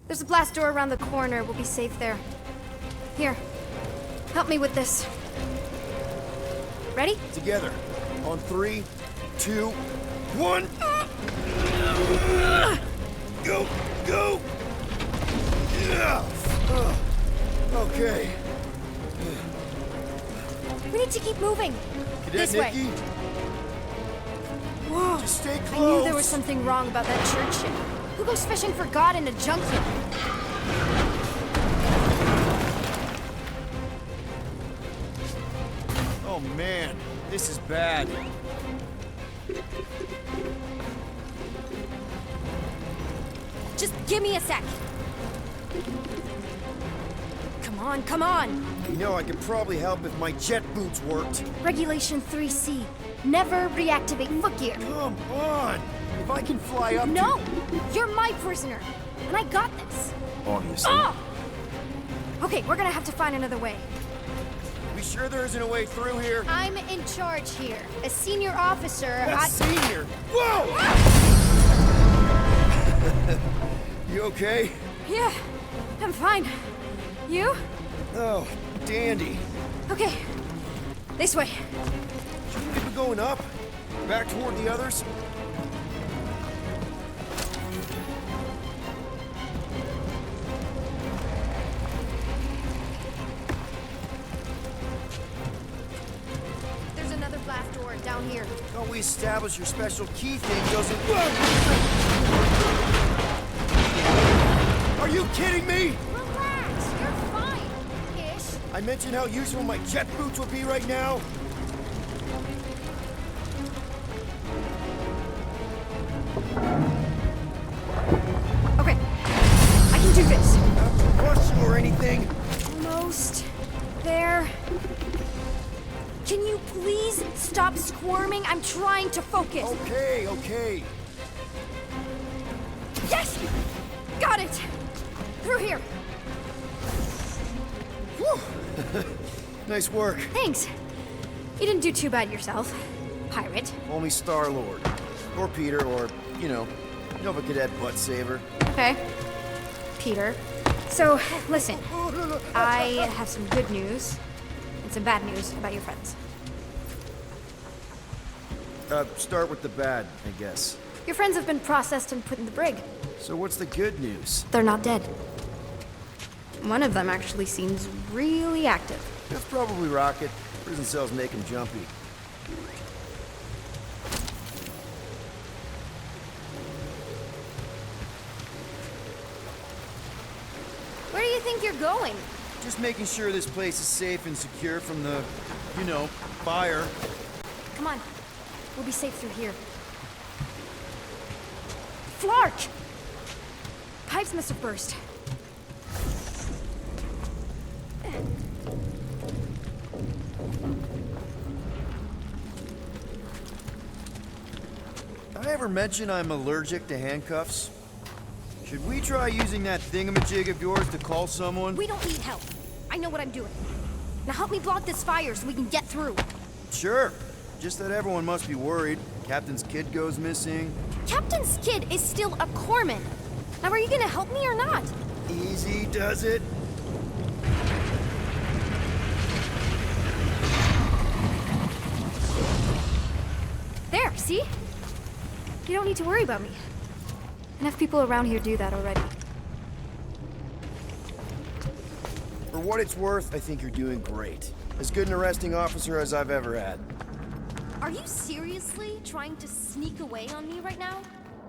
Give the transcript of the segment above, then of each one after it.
There's a blast door around the corner. We'll be safe there. Here. Help me with this. Ready? Together. On 3, 2, 1. Go! Go! Okay. We need to keep moving. Cadet This Nikki? way. Whoa. Just stay I close. knew there was something wrong about that church ship. Who goes fishing for God in a junkyard? Oh man, this is bad. Just give me a sec. Come on, come on. You know, I could probably help if my jet boots worked. Regulation 3C. Never reactivate foot gear. Come on! If I can fly up No! You're my prisoner. And I got this. Obviously. Oh! Okay, we're gonna have to find another way. We sure there isn't a way through here? I'm in charge here. As senior officer, A senior! Whoa! You okay? Yeah, I'm fine. You? Oh, dandy. Okay. This way. Shouldn't we be going up? Back toward the others? There's another blast door down here. Thought we established your special key thing doesn't... Are you kidding me? Relax, you're fine. Ish. I mentioned how useful my jet boots would be right now. Okay, I can do this. Not to rush you or anything. Almost there. Can you please stop squirming? I'm trying to focus. Okay, okay. Yes! Got it! Through here. Whew. Nice work. Thanks. You didn't do too bad yourself, pirate. Call me Star-Lord. Or Peter, or, you know Nova Cadet Butt Saver. Okay. Peter. So, listen. I have some good news and some bad news about your friends. Start with the bad, I guess. Your friends have been processed and put in the brig. So what's the good news? They're not dead. One of them actually seems really active. That's probably Rocket. Prison cells make him jumpy. Where do you think you're going? Just making sure this place is safe and secure from the, you know, fire. Come on. We'll be safe through here. Flark! Pipes must have burst. Did I ever mention I'm allergic to handcuffs? Should we try using that thingamajig of yours to call someone? We don't need help. I know what I'm doing. Now help me block this fire so we can get through. Sure. Just that everyone must be worried. Captain's kid goes missing. Captain's kid is still a corpsman. Now are you gonna help me or not? Easy does it. There, see? You don't need to worry about me. Enough people around here do that already. For what it's worth, I think you're doing great. As good an arresting officer as I've ever had. Are you seriously trying to sneak away on me right now?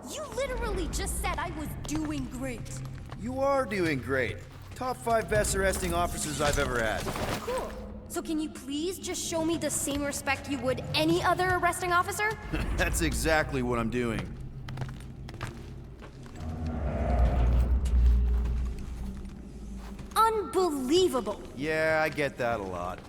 You literally just said I was doing great. You are doing great. Top 5 best arresting officers I've ever had. Cool. So can you please just show me the same respect you would any other arresting officer? That's exactly what I'm doing. Unbelievable. Yeah, I get that a lot.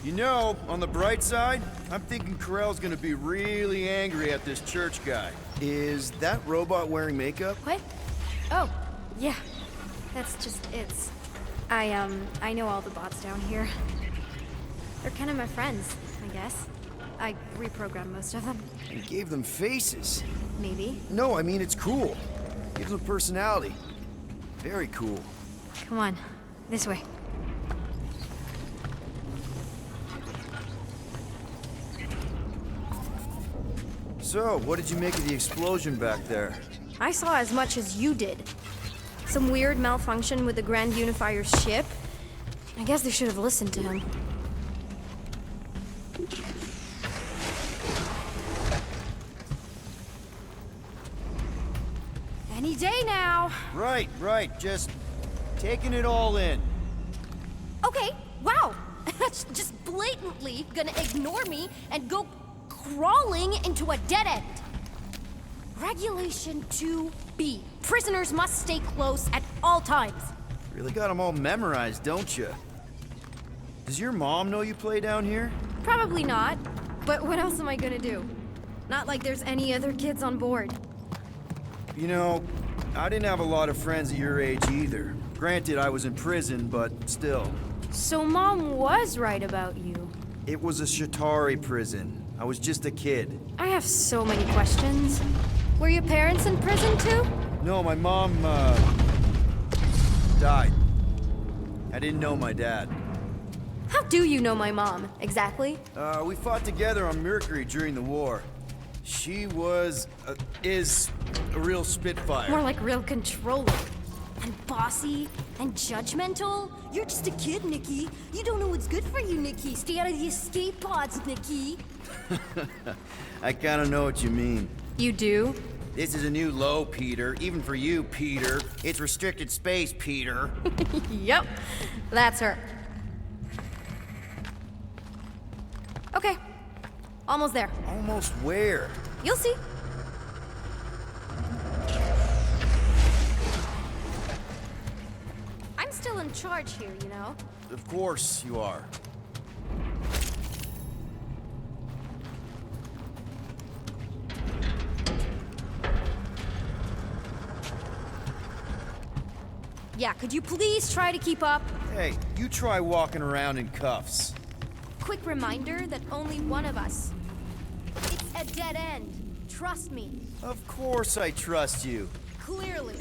You know, on the bright side, I'm thinking Corell's gonna be really angry at this church guy. Is that robot wearing makeup? What? Oh, yeah. That's just it's. I know all the bots down here. They're kind of my friends, I guess. I reprogrammed most of them. And gave them faces. Maybe. No, I mean, it's cool. Gives them personality. Very cool. Come on, this way. So, what did you make of the explosion back there? I saw as much as you did. Some weird malfunction with the Grand Unifier's ship. I guess they should have listened to him. Any day now. Right, just taking it all in. Okay, wow! That's just blatantly gonna ignore me and go crawling into a dead end. Regulation 2B. Prisoners must stay close at all times. Really got them all memorized, don't you? Does your mom know you play down here? Probably not, but what else am I gonna do? Not like there's any other kids on board. You know, I didn't have a lot of friends at your age either. Granted, I was in prison, but still. So Mom was right about you. It was a Shatari prison. I was just a kid. I have so many questions. Were your parents in prison too? No, my mom, died. I didn't know my dad. How do you know my mom, exactly? We fought together on Mercury during the war. She is a real spitfire. More like real controlling. And bossy and judgmental. You're just a kid, Nikki. You don't know what's good for you, Nikki. Stay out of the escape pods, Nikki. I kinda know what you mean. You do? This is a new low, Peter. Even for you, Peter. It's restricted space, Peter. Yep, that's her. Okay, almost there. Almost where? You'll see. I'm still in charge here, you know? Of course you are. Yeah, could you please try to keep up? Hey, you try walking around in cuffs. Quick reminder that only one of us. It's a dead end. Trust me. Of course I trust you. Clearly.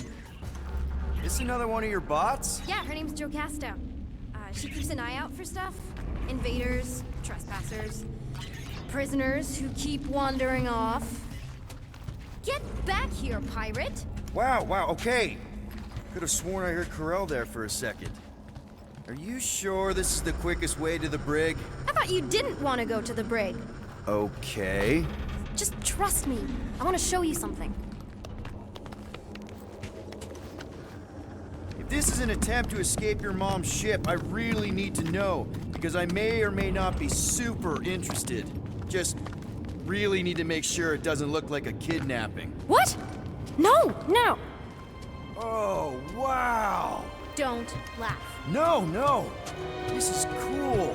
This another one of your bots? Yeah, her name's Jocasta. She keeps an eye out for stuff. Invaders, trespassers, prisoners who keep wandering off. Get back here, pirate! Wow, okay. Could have sworn I heard Corell there for a second. Are you sure this is the quickest way to the brig? I thought you didn't want to go to the brig. Okay. Just trust me. I want to show you something. If this is an attempt to escape your mom's ship, I really need to know, because I may or may not be super interested. Just really need to make sure it doesn't look like a kidnapping. What? No, no. Oh, wow! Don't laugh. No! This is cool.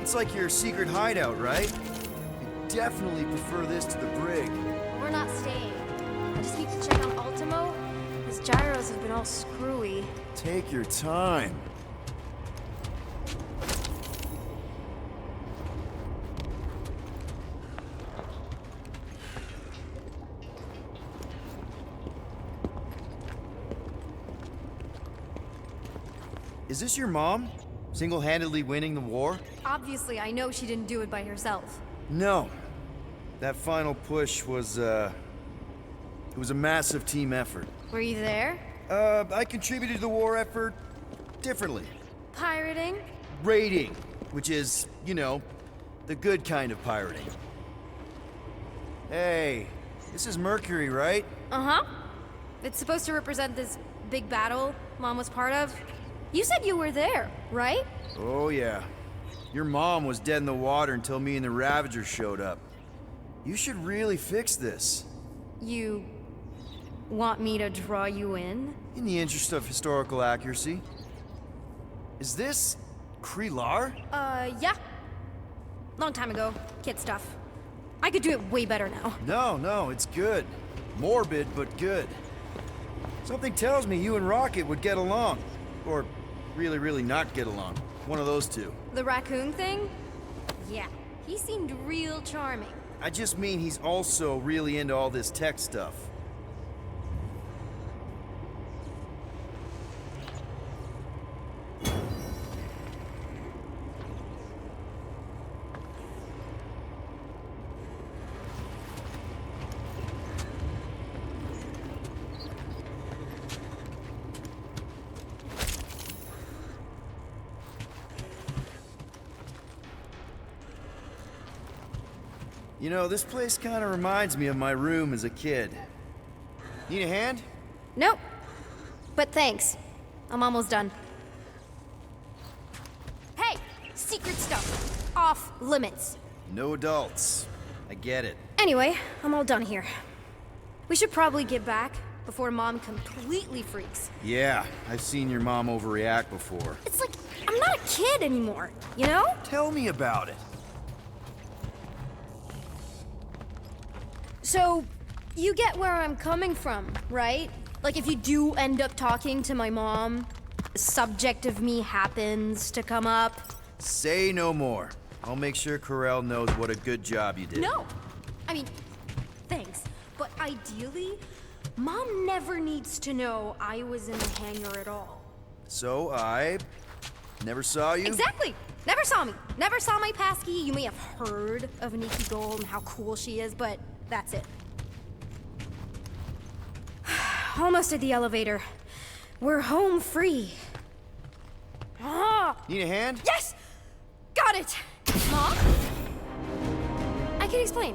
It's like your secret hideout, right? I definitely prefer this to the brig. We're not staying. I just need to check on Ultimo. His gyros have been all screwy. Take your time. Is this your mom? Single-handedly winning the war? Obviously, I know she didn't do it by herself. No. That final push was, it was a massive team effort. Were you there? I contributed to the war effort differently. Pirating? Raiding, which is, you know, the good kind of pirating. Hey, this is Mercury, right? Uh-huh. It's supposed to represent this big battle Mom was part of. You said you were there, right? Oh, yeah. Your mom was dead in the water until me and the Ravagers showed up. You should really fix this. You want me to draw you in? In the interest of historical accuracy. Is this Krelar? Yeah. Long time ago. Kid stuff. I could do it way better now. No, it's good. Morbid, but good. Something tells me you and Rocket would get along. Or really not get along. One of those two. The raccoon thing? Yeah. He seemed real charming. I just mean he's also really into all this tech stuff. You know, this place kind of reminds me of my room as a kid. Need a hand? Nope. But thanks. I'm almost done. Hey! Secret stuff. Off limits. No adults. I get it. Anyway, I'm all done here. We should probably get back before Mom completely freaks. Yeah, I've seen your mom overreact before. It's like, I'm not a kid anymore, you know? Tell me about it. So, you get where I'm coming from, right? Like, if you do end up talking to my mom, the subject of me happens to come up. Say no more. I'll make sure Corell knows what a good job you did. No! I mean, thanks. But ideally, Mom never needs to know I was in the hangar at all. So I never saw you? Exactly! Never saw me. Never saw my passkey. You may have heard of Nikki Gold and how cool she is, but that's it. Almost at the elevator. We're home free. Ah! Need a hand? Yes! Got it! Mom? I can explain.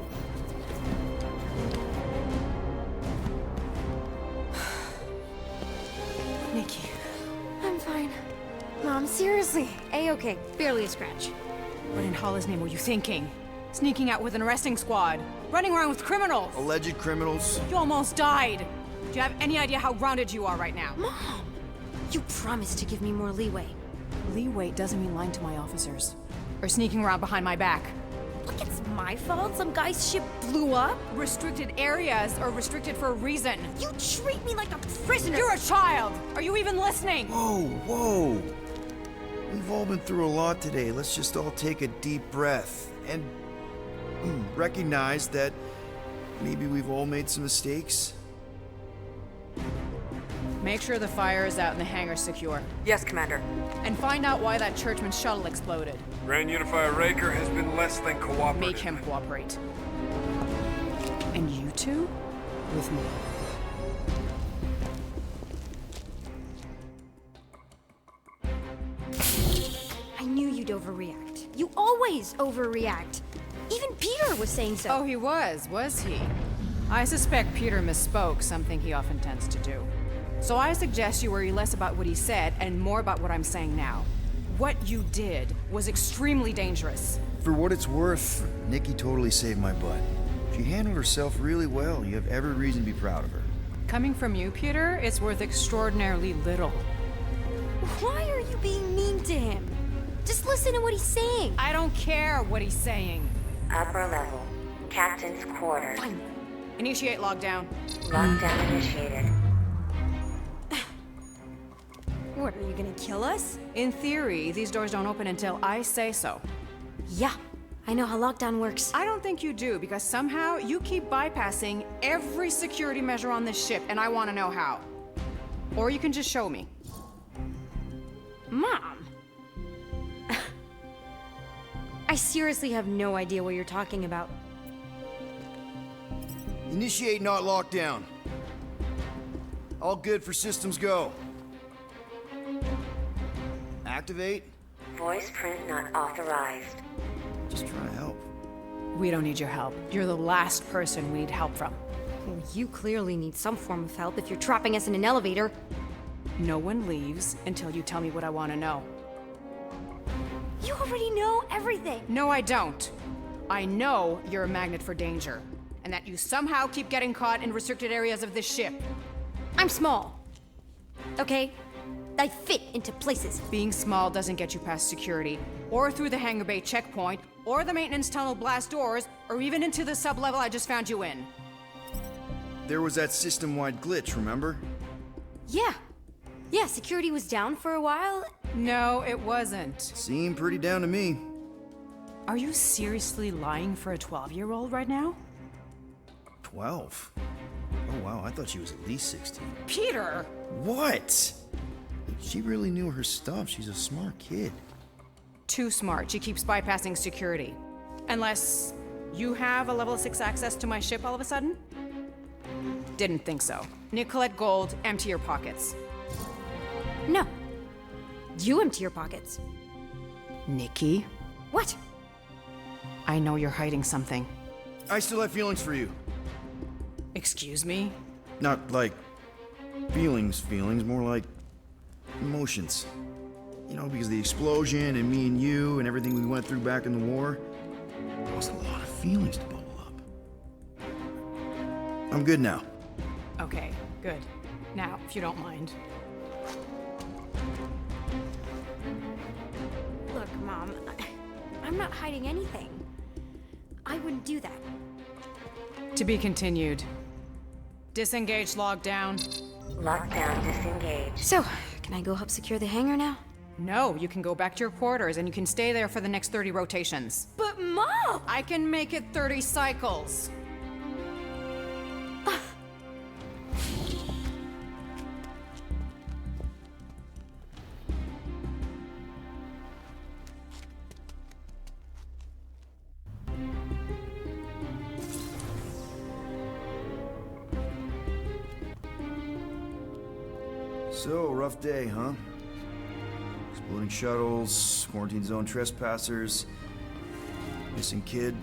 Nikki. I'm fine. Mom, seriously. A-okay. Barely a scratch. What in Hollis' name were you thinking? Sneaking out with an arresting squad? Running around with criminals? Alleged criminals? You almost died. Do you have any idea how grounded you are right now? Mom! You promised to give me more leeway. Leeway doesn't mean lying to my officers. Or sneaking around behind my back. Look, it's my fault some guy's ship blew up. Restricted areas are restricted for a reason. You treat me like a prisoner. You're a child! Are you even listening? Whoa, whoa. We've all been through a lot today. Let's just all take a deep breath and recognize that maybe we've all made some mistakes. Make sure the fire is out and the hangar's secure. Yes, Commander. And find out why that churchman's shuttle exploded. Grand Unifier Raker has been less than cooperative. Make him cooperate. And you two? With me. I knew you'd overreact. You always overreact. Even Peter was saying so. Oh, he was he? I suspect Peter misspoke, something he often tends to do. So I suggest you worry less about what he said and more about what I'm saying now. What you did was extremely dangerous. For what it's worth, Nikki totally saved my butt. She handled herself really well. You have every reason to be proud of her. Coming from you, Peter, it's worth extraordinarily little. Why are you being mean to him? Just listen to what he's saying. I don't care what he's saying. Upper level. Captain's quarters. Fine. Initiate lockdown. Lockdown initiated. What, are you gonna kill us? In theory, these doors don't open until I say so. Yeah, I know how lockdown works. I don't think you do, because somehow you keep bypassing every security measure on this ship, and I want to know how. Or you can just show me. Mom! I seriously have no idea what you're talking about. Initiate not lockdown. All good for systems go. Activate. Voice print not authorized. Just trying to help. We don't need your help. You're the last person we need help from. Well, you clearly need some form of help if you're trapping us in an elevator. No one leaves until you tell me what I want to know. You already know everything. No, I don't. I know you're a magnet for danger, and that you somehow keep getting caught in restricted areas of this ship. I'm small. Okay? I fit into places. Being small doesn't get you past security, or through the hangar bay checkpoint, or the maintenance tunnel blast doors, or even into the sub-level I just found you in. There was that system-wide glitch, remember? Yeah. Yeah, security was down for a while. No, it wasn't. Seemed pretty down to me. Are you seriously lying for a 12-year-old right now? 12? Oh wow, I thought she was at least 16. Peter! What? She really knew her stuff. She's a smart kid. Too smart. She keeps bypassing security. Unless you have a level 6 access to my ship all of a sudden? Didn't think so. Nicolette Gold, empty your pockets. No. You empty your pockets. Nikki, What? I know you're hiding something. I still have feelings for you. Excuse me? Not like feelings, more like emotions. You know, because the explosion and me and you and everything we went through back in the war, there was a lot of feelings to bubble up. I'm good now. Okay, good. Now, if you don't mind. Look, Mom, I'm not hiding anything. I wouldn't do that. To be continued. Disengage lockdown. Lockdown disengaged. So, can I go help secure the hangar now? No, you can go back to your quarters and you can stay there for the next 30 rotations. But Mom! I can make it 30 cycles. So, rough day, huh? Exploding shuttles, quarantine zone trespassers, missing kid.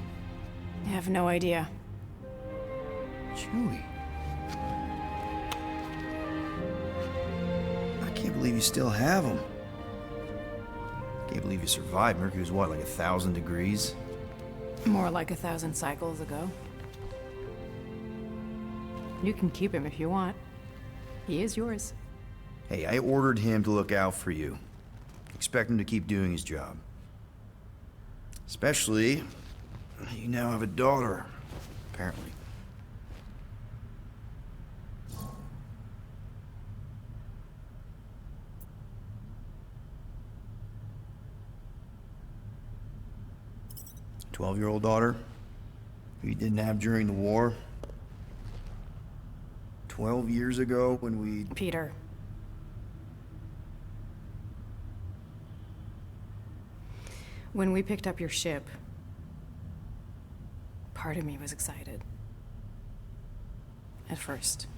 I have no idea. Chewie. I can't believe you still have him. Can't believe you survived. Mercury was what, like 1,000 degrees? More like 1,000 cycles ago. You can keep him if you want. He is yours. Hey, I ordered him to look out for you. Expect him to keep doing his job. Especially, you now have a daughter, apparently. A 12-year-old daughter who you didn't have during the war. 12 years ago when we... Peter. When we picked up your ship, part of me was excited. At first.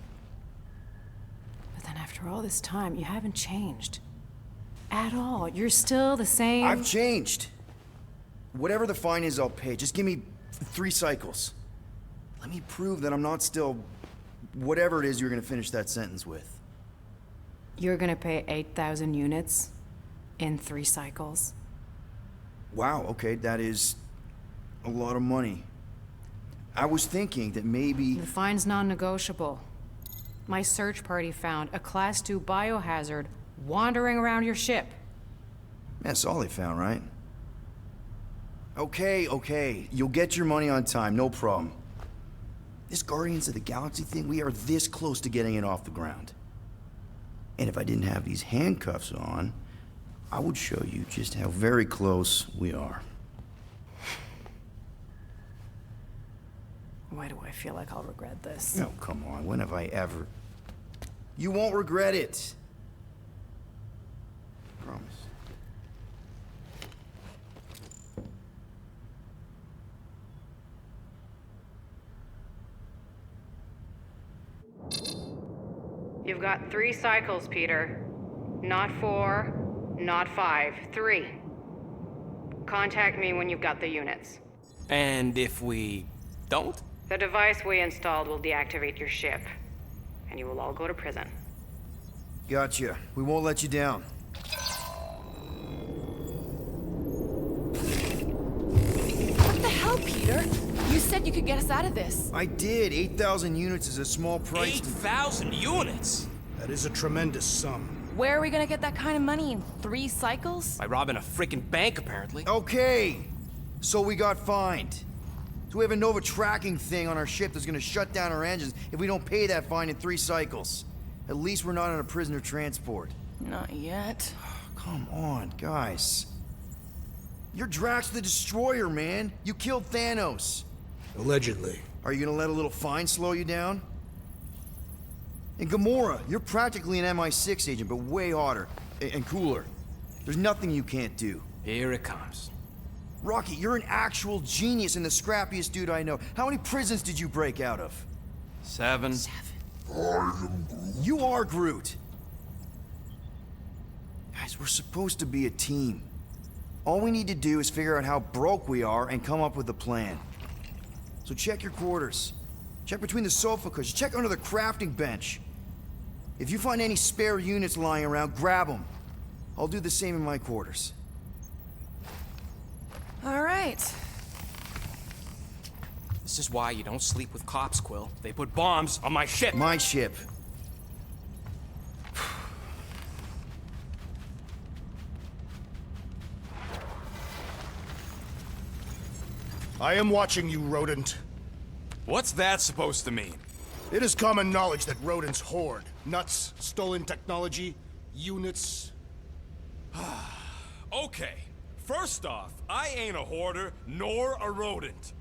But then after all this time, you haven't changed. At all. You're still the same... I've changed. Whatever the fine is, I'll pay. Just give me 3 cycles. Let me prove that I'm not still... whatever it is you're gonna finish that sentence with. You're gonna pay 8,000 units in 3 cycles? Wow, okay, that is a lot of money. I was thinking that maybe... The fine's non-negotiable. My search party found a Class 2 biohazard wandering around your ship. That's all they found, right? Okay, you'll get your money on time, no problem. This Guardians of the Galaxy thing, we are this close to getting it off the ground. And if I didn't have these handcuffs on, I would show you just how very close we are. Why do I feel like I'll regret this? No, come on, when have I ever... You won't regret it. Promise. You've got 3 cycles, Peter. Not 4, not 5, 3. Contact me when you've got the units. And if we don't? The device we installed will deactivate your ship, and you will all go to prison. Gotcha. We won't let you down. What the hell, Peter? You said you could get us out of this. I did. 8,000 units is a small price. 8,000 units? That is a tremendous sum. Where are we gonna get that kind of money in 3 cycles? By robbing a freaking bank, apparently. Okay, so we got fined. So we have a Nova tracking thing on our ship that's gonna shut down our engines if we don't pay that fine in 3 cycles. At least we're not on a prisoner transport. Not yet. Come on, guys. You're Drax the Destroyer, man. You killed Thanos. Allegedly. Are you gonna let a little fine slow you down? And Gamora, you're practically an MI6 agent, but way hotter and cooler. There's nothing you can't do. Here it comes. Rocky, you're an actual genius and the scrappiest dude I know. How many prisons did you break out of? 7. You are Groot. Guys, we're supposed to be a team. All we need to do is figure out how broke we are and come up with a plan. So check your quarters. Check between the sofa cushions. Check under the crafting bench. If you find any spare units lying around, grab them. I'll do the same in my quarters. All right. This is why you don't sleep with cops, Quill. They put bombs on my ship. My ship. I am watching you, rodent. What's that supposed to mean? It is common knowledge that rodents hoard nuts, stolen technology, units. Okay, first off, I ain't a hoarder nor a rodent.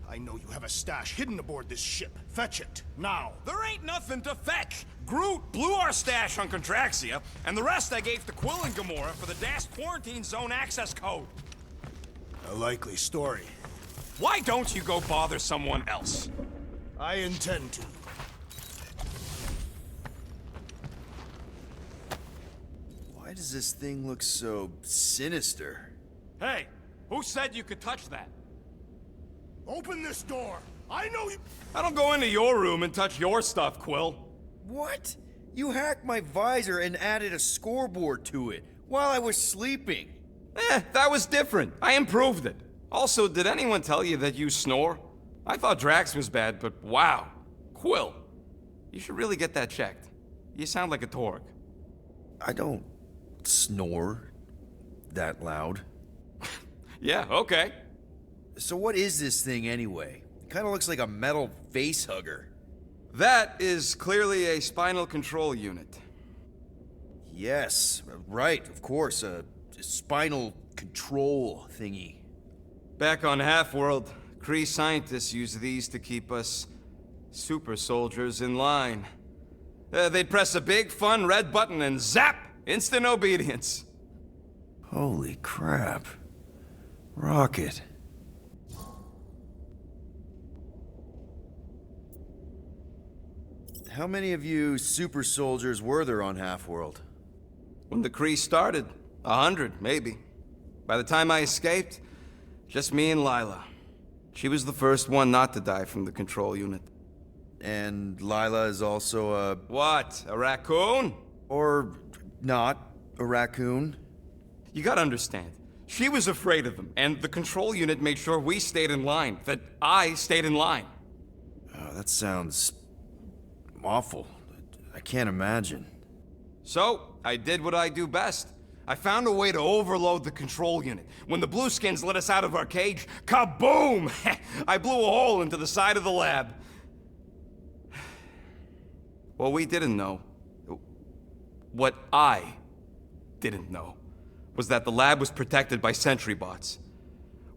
I know you have a stash hidden aboard this ship. Fetch it, now. There ain't nothing to fetch. Groot blew our stash on Contraxia, and the rest I gave to Quill and Gamora for the DAS quarantine zone access code. A likely story. Why don't you go bother someone else? I intend to. Why does this thing look so sinister? Hey, who said you could touch that? Open this door! I know you— I don't go into your room and touch your stuff, Quill. What? You hacked my visor and added a scoreboard to it while I was sleeping. That was different. I improved it. Also, did anyone tell you that you snore? I thought Drax was bad, but wow. Quill, you should really get that checked. You sound like a Torg. I don't snore that loud. Yeah, okay. So what is this thing anyway? It kind of looks like a metal face hugger. That is clearly a spinal control unit. Yes, right, of course, a spinal control thingy. Back on Half-World, Kree scientists use these to keep us super soldiers in line. They'd press a big, fun red button and zap! Instant obedience. Holy crap. Rocket. How many of you super soldiers were there on Half-World? When the Kree started, 100, maybe. By the time I escaped, just me and Lila. She was the first one not to die from the control unit. And Lila is also a... What, a raccoon? Or not, a raccoon? You gotta understand, she was afraid of them, and the control unit made sure we stayed in line, that I stayed in line. Oh, that sounds... awful. I can't imagine. So, I did what I do best. I found a way to overload the control unit. When the Blueskins let us out of our cage, kaboom! I blew a hole into the side of the lab. What we didn't know, what I didn't know, was that the lab was protected by sentry bots.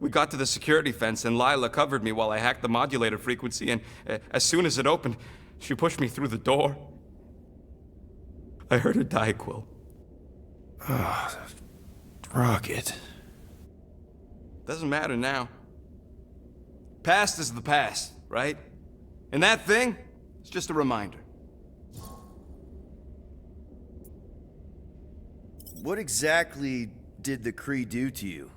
We got to the security fence and Lila covered me while I hacked the modulator frequency, and as soon as it opened, she pushed me through the door. I heard her die, Quill. Rocket. Doesn't matter now. Past is the past, right? And that thing, it's just a reminder. What exactly did the Kree do to you?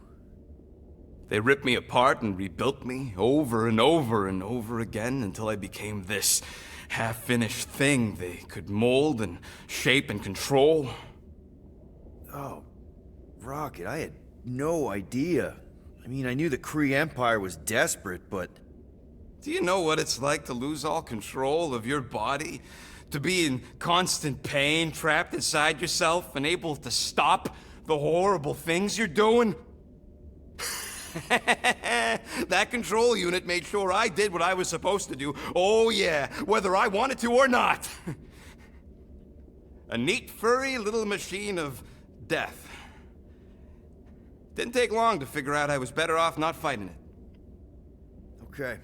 They ripped me apart and rebuilt me over and over and over again until I became this half-finished thing they could mold and shape and control. Oh, Rocket, I had no idea. I mean, I knew the Kree Empire was desperate, but... Do you know what it's like to lose all control of your body? To be in constant pain, trapped inside yourself, unable to stop the horrible things you're doing? That control unit made sure I did what I was supposed to do. Oh yeah, whether I wanted to or not. A neat, furry little machine of death. Didn't take long to figure out I was better off not fighting it. Okay.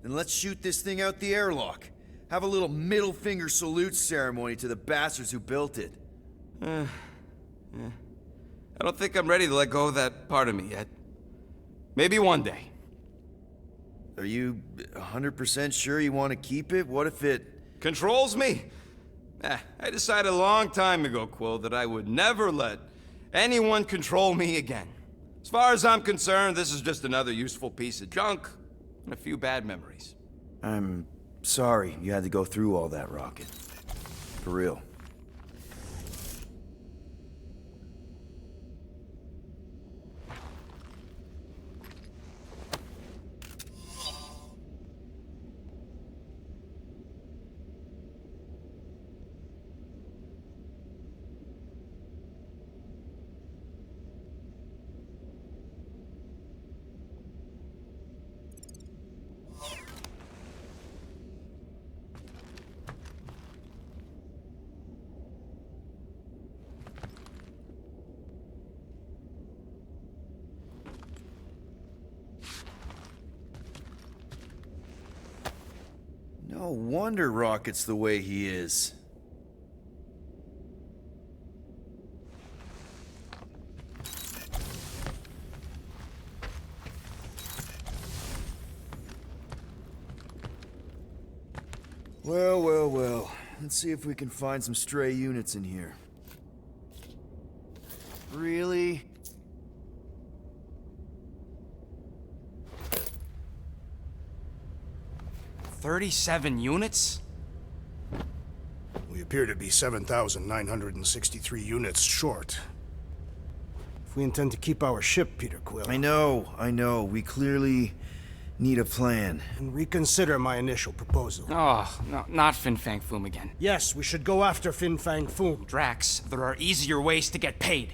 Then let's shoot this thing out the airlock. Have a little middle finger salute ceremony to the bastards who built it. I don't think I'm ready to let go of that part of me yet. Maybe one day. Are you 100% sure you want to keep it? What if it... Controls me? I decided a long time ago, Quill, that I would never let anyone control me again. As far as I'm concerned, this is just another useful piece of junk and a few bad memories. I'm sorry you had to go through all that, Rocket. For real. No wonder Rocket's the way he is. Well, well, well. Let's see if we can find some stray units in here. Really? "37 units? We appear to be 7,963 units short. If we intend to keep our ship, Peter Quill, I know. We clearly need a plan. and reconsider my initial proposal. Oh, no, not Fin Fang Foom again. Yes, we should go after Fin Fang Foom. Drax, there are easier ways to get paid.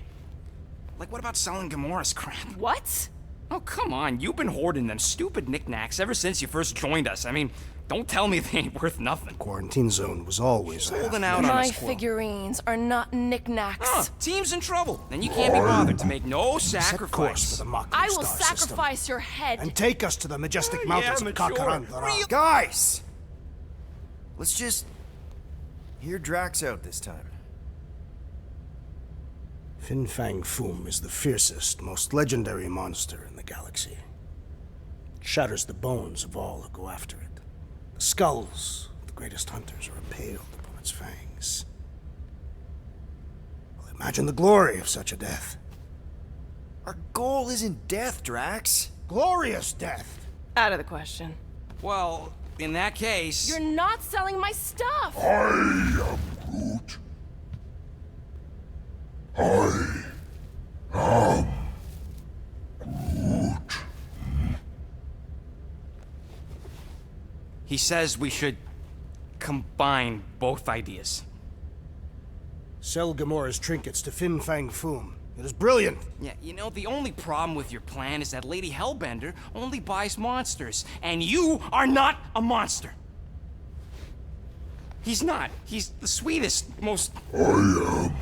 Like, what about selling Gamora's crap? What? Oh, come on, you've been hoarding them stupid knickknacks ever since you first joined us. I mean, don't tell me they ain't worth nothing. Quarantine zone was always Holding out on My us, Quill. figurines are not knickknacks. Huh, team's in trouble. Then you can't be bothered to make no Set course for sacrifice. the Mockery I will Star sacrifice system, your head. and take us to the majestic mountains of mature. Kakarandara. Guys! Let's just hear Drax out this time. Fin Fang Foom is the fiercest, most legendary monster in the galaxy. It shatters the bones of all who go after it. The skulls of the greatest hunters are impaled upon its fangs. Well, imagine the glory of such a death. Our goal isn't death, Drax. Glorious death! Out of the question. Well, in that case... You're not selling my stuff! He says we should combine both ideas. Sell Gamora's trinkets to Fin Fang Foom. It is brilliant. Yeah, you know, the only problem with your plan is that Lady Hellbender only buys monsters, and you are not a monster. He's not. He's the sweetest, most... I am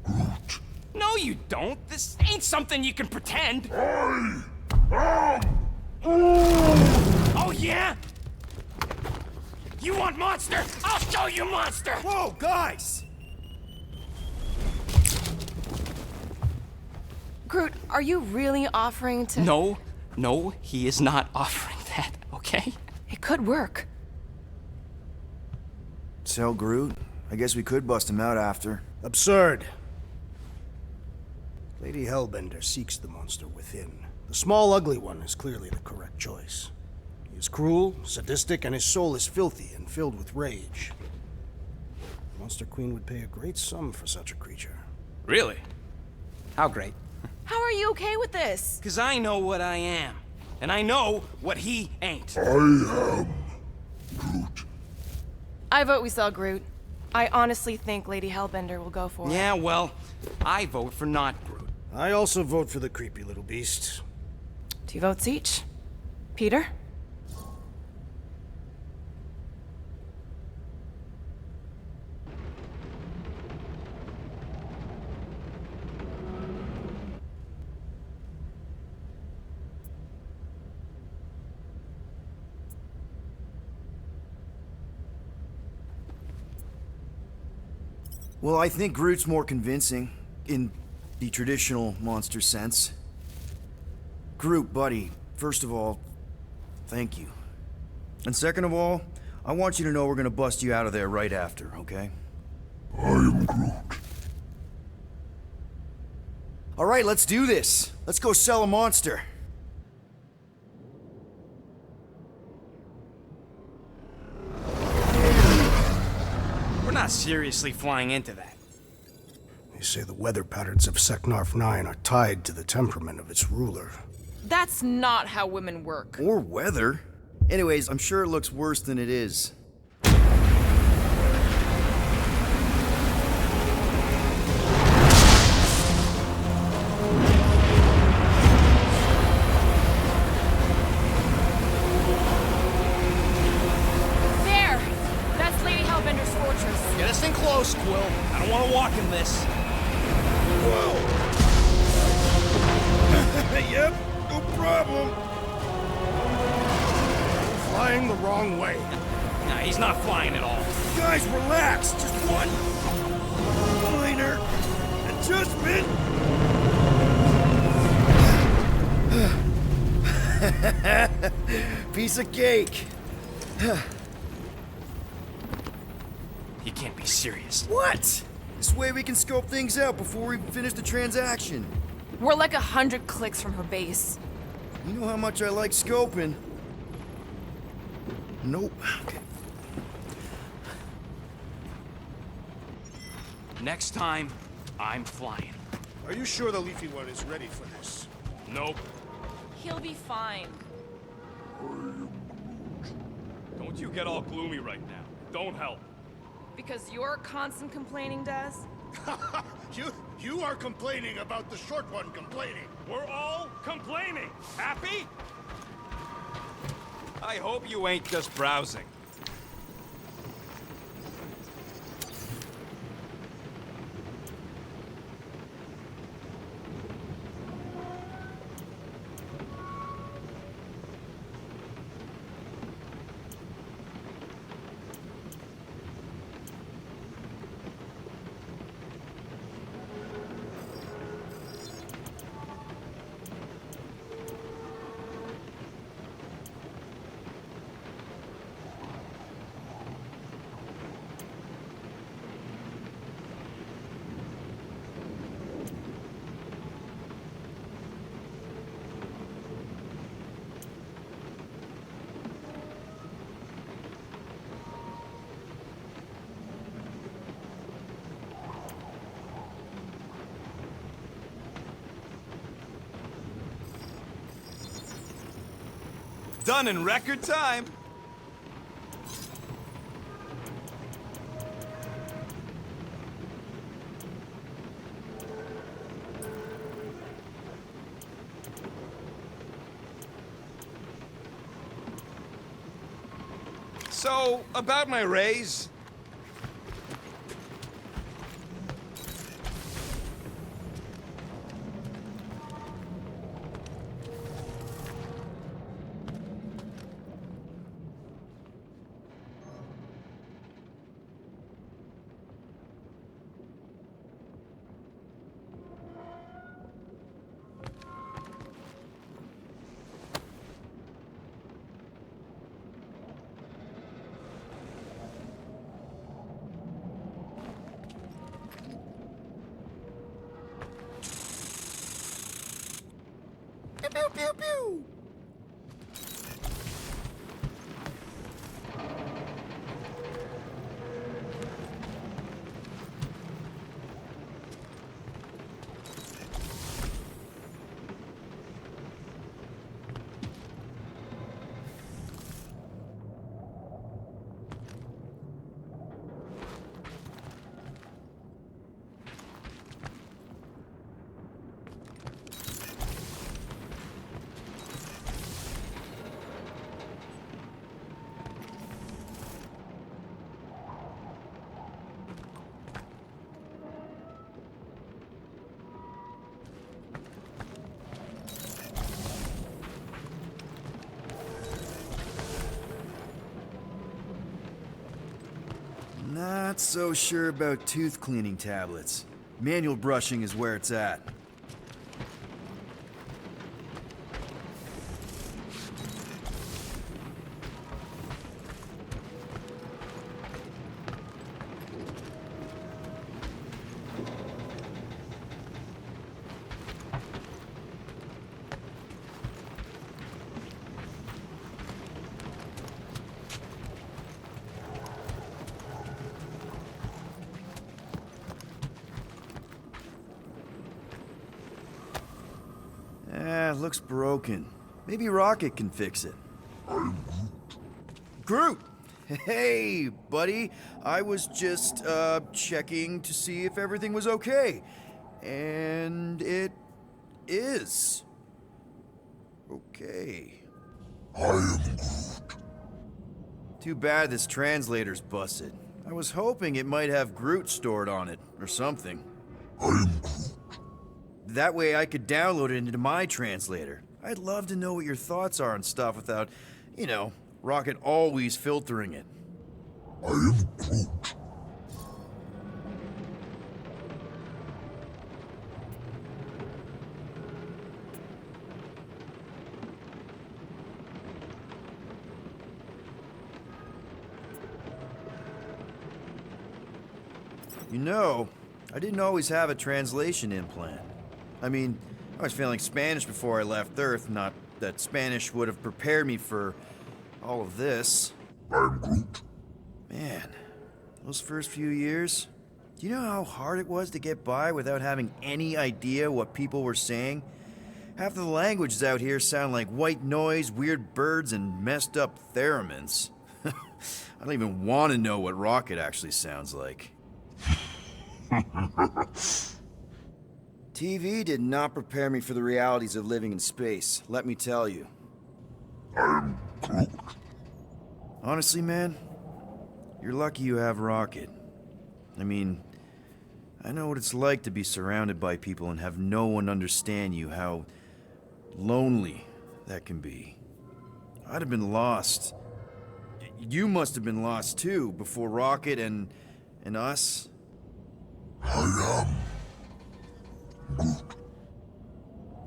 Groot. No, you don't. This ain't something you can pretend. I am Oh, yeah? You want monster? I'll show you monster! Whoa, guys! Groot, are you really offering to... No, he is not offering that, okay? It could work. Sell Groot? I guess we could bust him out after. Absurd. Lady Hellbender seeks the monster within. The small, ugly one is clearly the correct choice. He is cruel, sadistic, and his soul is filthy and filled with rage. The Monster Queen would pay a great sum for such a creature. Really? How great? How are you okay with this? Because I know what I am. And I know what he ain't. I vote we sell Groot. I honestly think Lady Hellbender will go for it. Yeah, well, I vote for not Groot. I also vote for the creepy little beast. 2 votes each. Peter? Well, I think Groot's more convincing, in the traditional monster sense. Groot, buddy, first of all, thank you. And second of all, I want you to know we're gonna bust you out of there right after, okay? I am Groot. All right, let's do this. Let's go sell a monster. We're not seriously flying into that. They say the weather patterns of Seknarf 9 are tied to the temperament of its ruler. That's not how women work. Or weather. Anyways, I'm sure it looks worse than it is. There! That's Lady Hellbender's fortress. Get us in close, Quill. I don't want to walk in this. Yep, no problem. Flying the wrong way. Nah, he's not flying at all. Guys, relax. Just one minor adjustment. Piece of cake. You can't be serious. What? This way we can scope things out before we finish the transaction. We're like 100 clicks from her base. You know how much I like scoping. Nope. Okay. Next time, I'm flying. Are you sure the Leafy One is ready for this? Nope. He'll be fine. Don't you get all gloomy right now. Don't help. Because your constant complaining does? You are complaining about the short one complaining. We're all complaining. Happy? I hope you ain't just browsing. Done in record time. So, about my raise. Pew, pew, pew. Not so sure about tooth cleaning tablets. Manual brushing is where it's at. Looks broken. Maybe Rocket can fix it. Groot! Hey, buddy. I was just, checking to see if everything was okay. And it is. Okay. I am Groot. Too bad this translator's busted. I was hoping it might have Groot stored on it, or something. I am Groot. That way I could download it into my translator. I'd love to know what your thoughts are on stuff without, you know, Rocket always filtering it. I am Groot. You know, I didn't always have a translation implant. I mean, I was failing Spanish before I left Earth, not that Spanish would have prepared me for all of this. I am Groot. Man, those first few years, do you know how hard it was to get by without having any idea what people were saying? Half of the languages out here sound like white noise, weird birds, and messed up theremins. I don't even want to know what Rocket actually sounds like. TV did not prepare me for the realities of living in space, let me tell you. I am Groot. Honestly, man, you're lucky you have Rocket. I mean, I know what it's like to be surrounded by people and have no one understand you, how lonely that can be. I'd have been lost. You must have been lost too, before Rocket and us. I am Groot.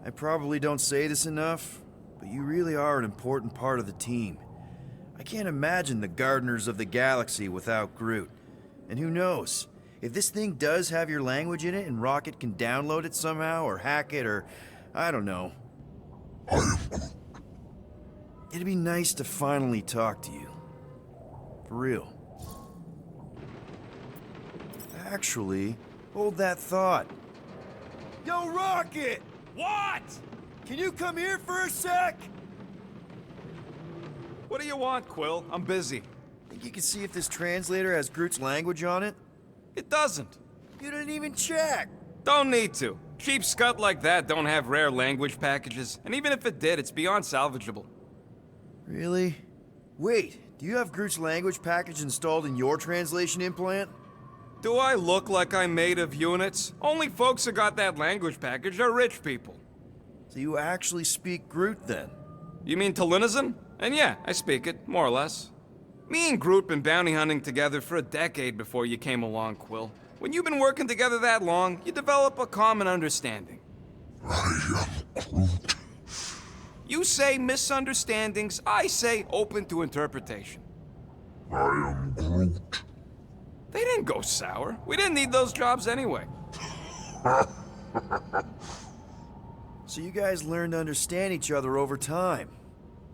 I probably don't say this enough, but you really are an important part of the team. I can't imagine the Gardeners of the Galaxy without Groot. And who knows, if this thing does have your language in it and Rocket can download it somehow or hack it or, I don't know. I am Groot. It'd be nice to finally talk to you. For real. Actually, hold that thought. Yo, Rocket! What? Can you come here for a sec? What do you want, Quill? I'm busy. Think you can see if this translator has Groot's language on it? It doesn't. You didn't even check! Don't need to. Cheap scut like that don't have rare language packages, and even if it did, it's beyond salvageable. Really? Wait, do you have Groot's language package installed in your translation implant? Do I look like I'm made of units? Only folks who got that language package are rich people. So you actually speak Groot then? You mean Talinisan? And yeah, I speak it, more or less. Me and Groot been bounty hunting together for a decade before you came along, Quill. When you've been working together that long, you develop a common understanding. I am Groot. You say misunderstandings, I say open to interpretation. I am Groot. They didn't go sour. We didn't need those jobs anyway. So you guys learned to understand each other over time.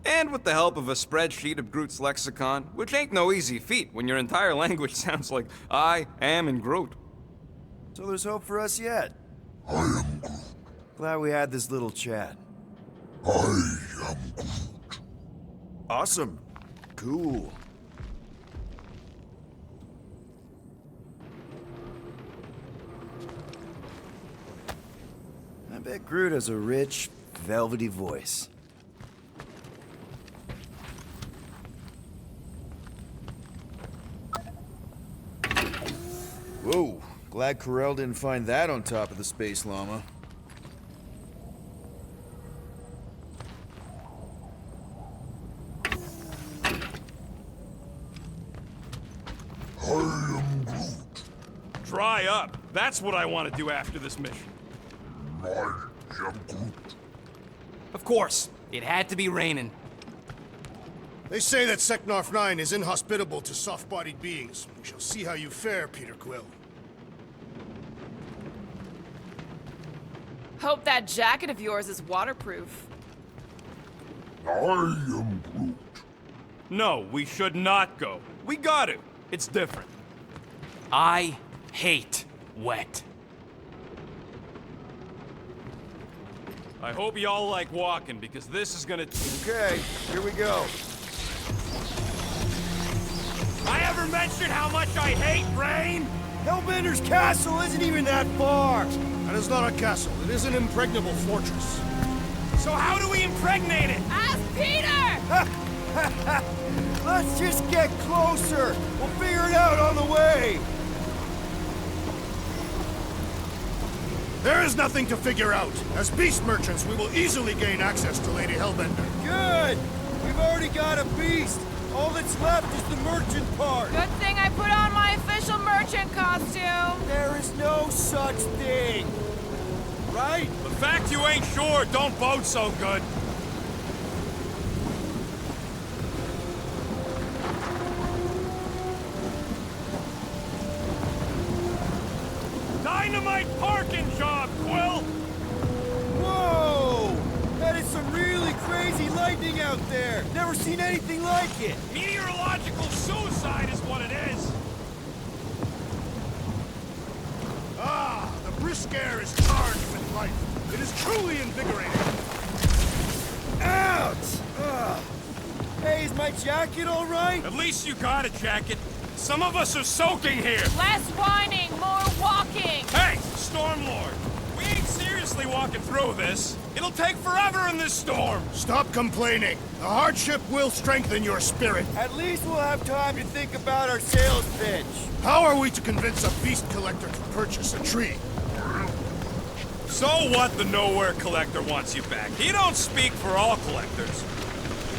And with the help of a spreadsheet of Groot's lexicon, which ain't no easy feat when your entire language sounds like I am and Groot. So there's hope for us yet. I am Groot. Glad we had this little chat. I am Groot. Awesome. Cool. I bet Groot has a rich, velvety voice. Whoa, glad Corel didn't find that on top of the Space Llama. I am dry up. That's what I want to do after this mission. I am Groot. Of course, it had to be raining. They say that Seknarf 9 is inhospitable to soft-bodied beings. We shall see how you fare, Peter Quill. Hope that jacket of yours is waterproof. I am Groot. No, we should not go. We got to. It's different. I hate wet. I hope y'all like walking, because this is gonna... Okay, here we go. I ever mentioned how much I hate rain? Hellbender's castle isn't even that far! That is not a castle. It is an impregnable fortress. So how do we impregnate it? Ask Peter! Let's just get closer! We'll figure it out on the way! There is nothing to figure out. As beast merchants, we will easily gain access to Lady Hellbender. Good! We've already got a beast! All that's left is the merchant part! Good thing I put on my official merchant costume. There is no such thing! Right? The fact you ain't sure don't bode so good. Dynamite parking job, Quill! Whoa! That is some really crazy lightning out there! Never seen anything like it! Meteorological suicide is what it is. Ah, the brisk air is charged with life. It is truly invigorating. Ouch! Ugh. Hey, is my jacket all right? At least you got a jacket. Some of us are soaking here. Less whining, more walking. Hey, Stormlord. We ain't seriously walking through this. It'll take forever in this storm. Stop complaining. The hardship will strengthen your spirit. At least we'll have time to think about our sales pitch. How are we to convince a beast collector to purchase a tree? So what the Nowhere Collector wants you back? He don't speak for all collectors.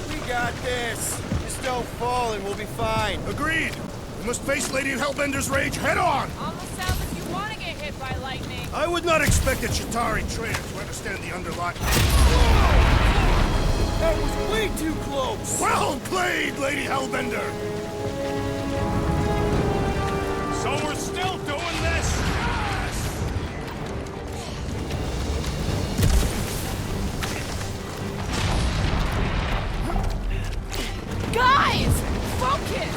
We got this. Just don't fall and we'll be fine. Agreed. We must face Lady Hellbender's rage head on. Almost sounds like you want to get hit by lightning. I would not expect a Chitauri trader to understand the underlying... That was way too close! Well played, Lady Hellbender! So we're still doing this? Guys! Focus!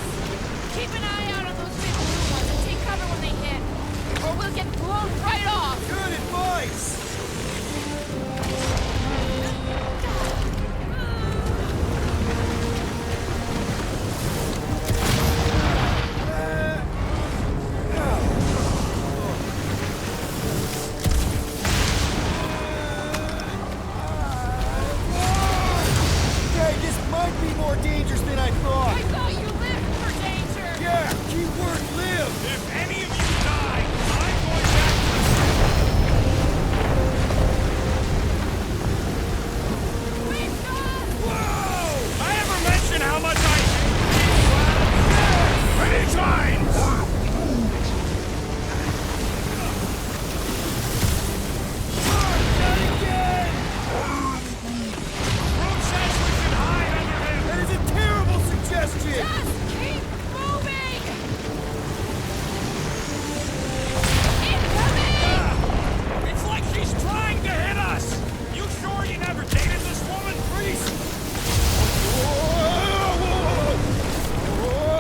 Keep an eye out on those big blue ones and take cover when they hit. Or we'll get blown right off! Good advice! Okay, this might be more dangerous than I thought. I thought you lived for danger! Yeah, keyword live! If any of you die, I'm going back Whoa! I ever mention how much I hate Many times! Groot says we should hide under him! That is a terrible suggestion! Just keep moving! Incoming! It's like she's trying to hit us! You sure you never dated this woman? Priest! Whoa! Whoa! Whoa!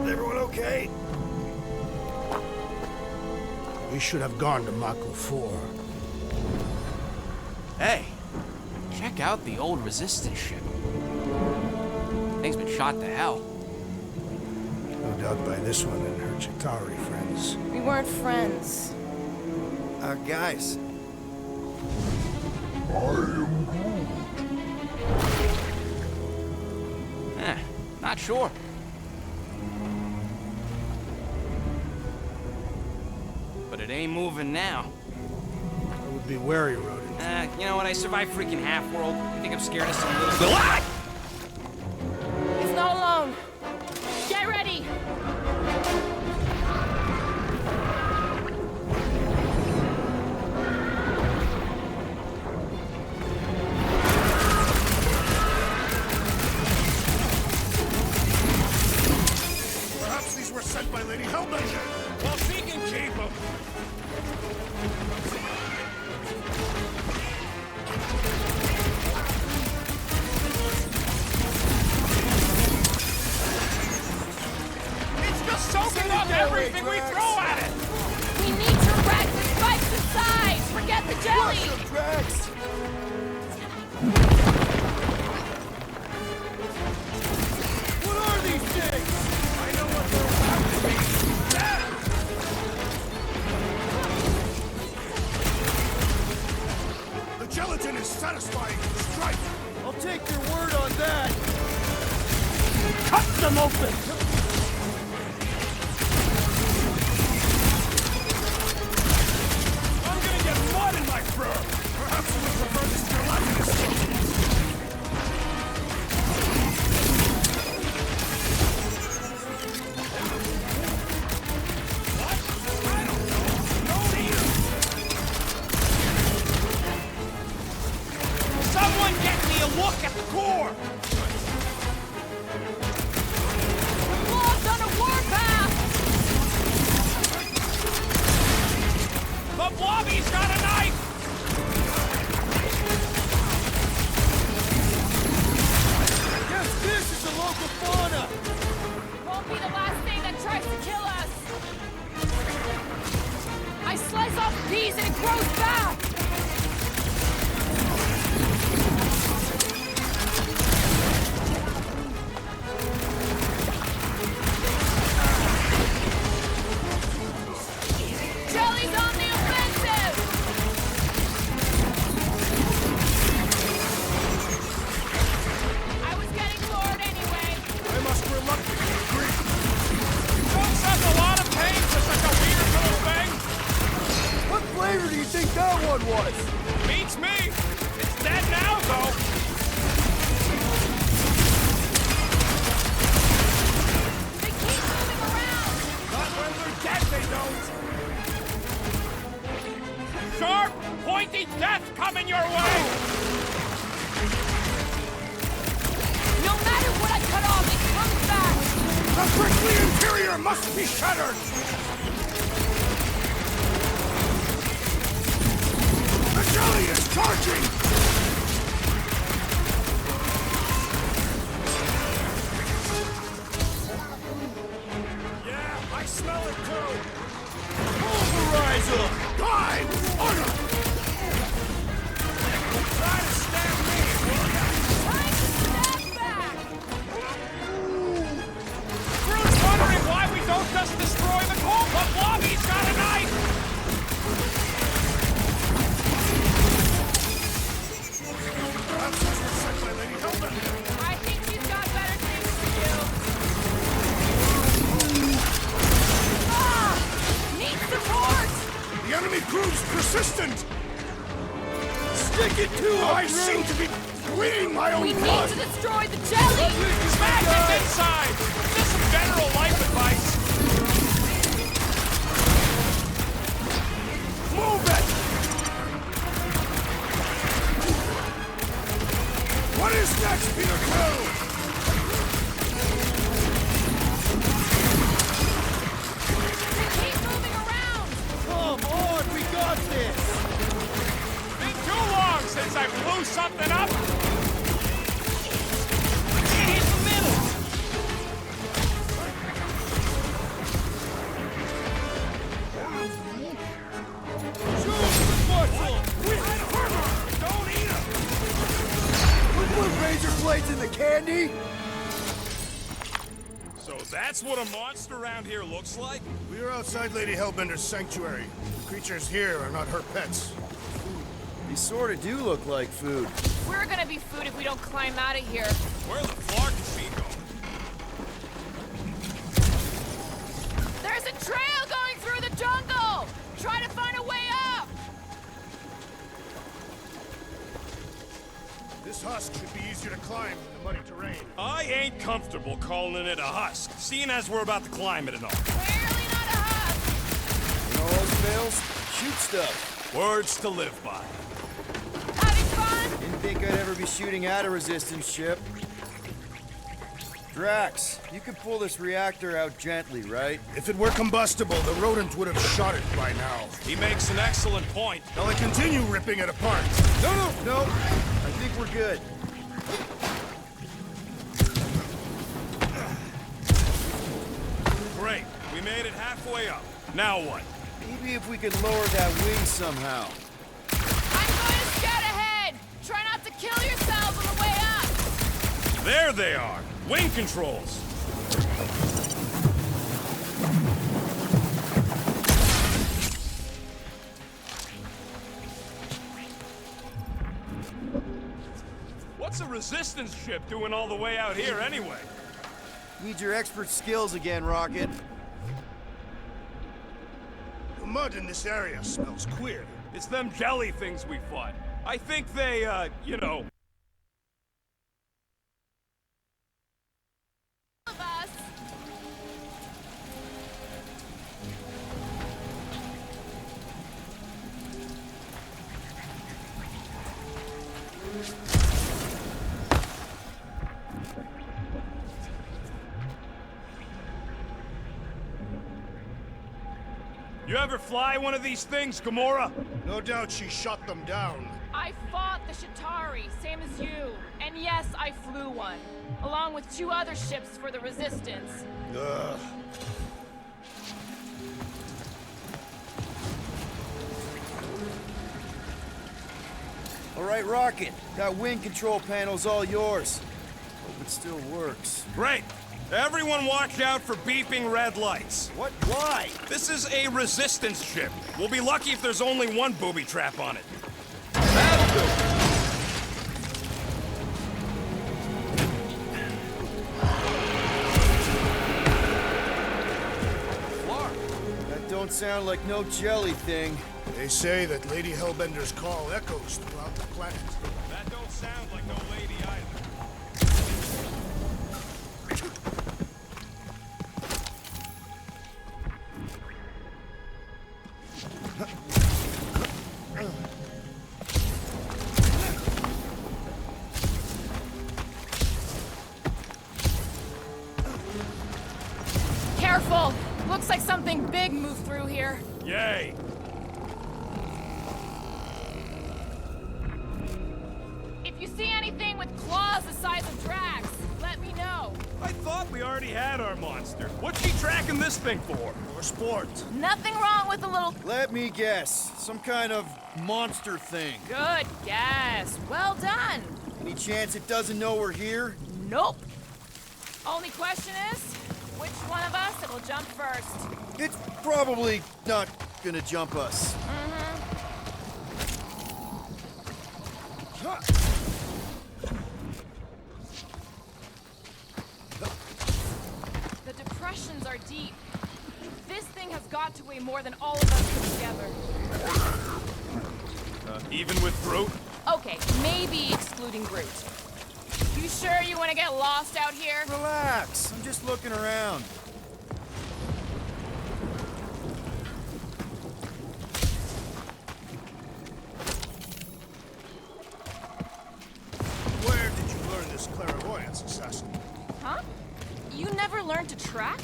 Everyone okay? We should have gone to Mako 4. Hey, check out the old Resistance ship. Thing's been shot to hell. No doubt by this one and her Chitauri friends. We weren't friends. Guys. I am Groot. Not sure. But it ain't moving now. I would Would be wary, Rodin. You know what? I survived freaking Half-World. You think I'm scared of some little... What? He's not alone. Get ready! Perhaps these were sent by Lady Hellbender. Well, she can keep them. It's just soaking up everything we throw at it! We need to rack the spikes aside! Forget the jelly! What are these things? I know what they're about to be. The gelatin is satisfying. Strike. I'll take your word on that. Cut them open. I'm gonna get mud in my fur. Perhaps you would prefer this gelatinous solution. What? I don't know. Don't eat 'em. Someone get me a look at the core! Lost on a warpath! The Blobby's got a knife! Yes, this is the local fauna. Won't be the last thing that tries to kill us! I slice off peas and it grows back! Jelly's on the offensive! I was getting bored anyway. I must reluctantly agree. Don't such a lot of pain for such a weird little thing! What flavor do you think that one was? Beats me! It's dead now, though! They keep moving around! Not when they're dead, they don't! Sharp, pointy death coming your way! No matter what I cut off, it comes back! The prickly interior must be shattered! The jelly is charging! Yeah, I smell it too! Pulverizer! Die! Honor! Try to stab me, will ya? Time to snap back! Crew's wondering why we don't just destroy the core, but Blobby's got a knife! Perhaps these were sent by Lady Hellbender. I think she's got better things to do. Ah! Need support! The enemy proves persistent! Stick it to him! I seem to be bleeding my own We need blood! to destroy the jelly! Smash it inside! Just some general life advice! Move it! What is next, Peter Quill? They keep moving around! Come on, we got this! Been too long since I blew something up! Hit the middle! Don't eat them! Put razor blades in the candy? So that's what a monster around here looks like? We are outside Lady Hellbender's sanctuary. The creatures here are not her pets. These sort of do look like food. We're gonna be food if we don't climb out of here. Where the fuck is he going? There's a trail going through the jungle! Try to find a way up! This husk should be easier to climb than the muddy terrain. I ain't comfortable calling it a husk, seeing as we're about to climb it and all. Clearly not a husk. You know, all else fails, shoot stuff. Words to live by. Having fun? Didn't think I'd ever be shooting at a resistance ship. Drax, you can pull this reactor out gently, right? If it were combustible, the rodent would have shot it by now. He makes an excellent point. Now I continue ripping it apart. No, I think we're good. Great, we made it halfway up. Now what? Maybe if we could lower that wing somehow. I'm going to scout ahead. Try not to kill yourselves on the way up. There they are! Wing controls! What's a resistance ship doing all the way out here anyway? Need your expert skills again, Rocket. The mud in this area smells queer. It's them jelly things we fought. I think they, you know... Of us. You ever fly one of these things, Gamora? No doubt she shot them down. I fought the Shatari, same as you. And yes, I flew one. Along with 2 other ships for the Resistance. Ugh. All right, Rocket, that wing control panel's all yours. Hope it still works. Great! Everyone watch out for beeping red lights. What? Why? This is a resistance ship. We'll be lucky if there's only one booby trap on it. That don't sound like no jelly thing. They say that Lady Hellbender's call echoes throughout the planet. That don't sound like no lady either. Careful! Looks like something big moved through here. Yay! If you see anything with claws the size of Drax, let me know. I thought we already had our monster. What's she tracking this thing for? For sport. Nothing wrong with a little... Let me guess. Some kind of monster thing. Good guess. Well done. Any chance it doesn't know we're here? Nope. Only question is, which one of us will jump first? It's probably not gonna jump us. The depressions are deep. This thing has got to weigh more than all of us put together. Even with Groot? Okay, maybe excluding Groot. You sure you want to get lost out here? Relax. I'm just looking around. Where did you learn this clairvoyance, assassin? Huh? You never learned to track?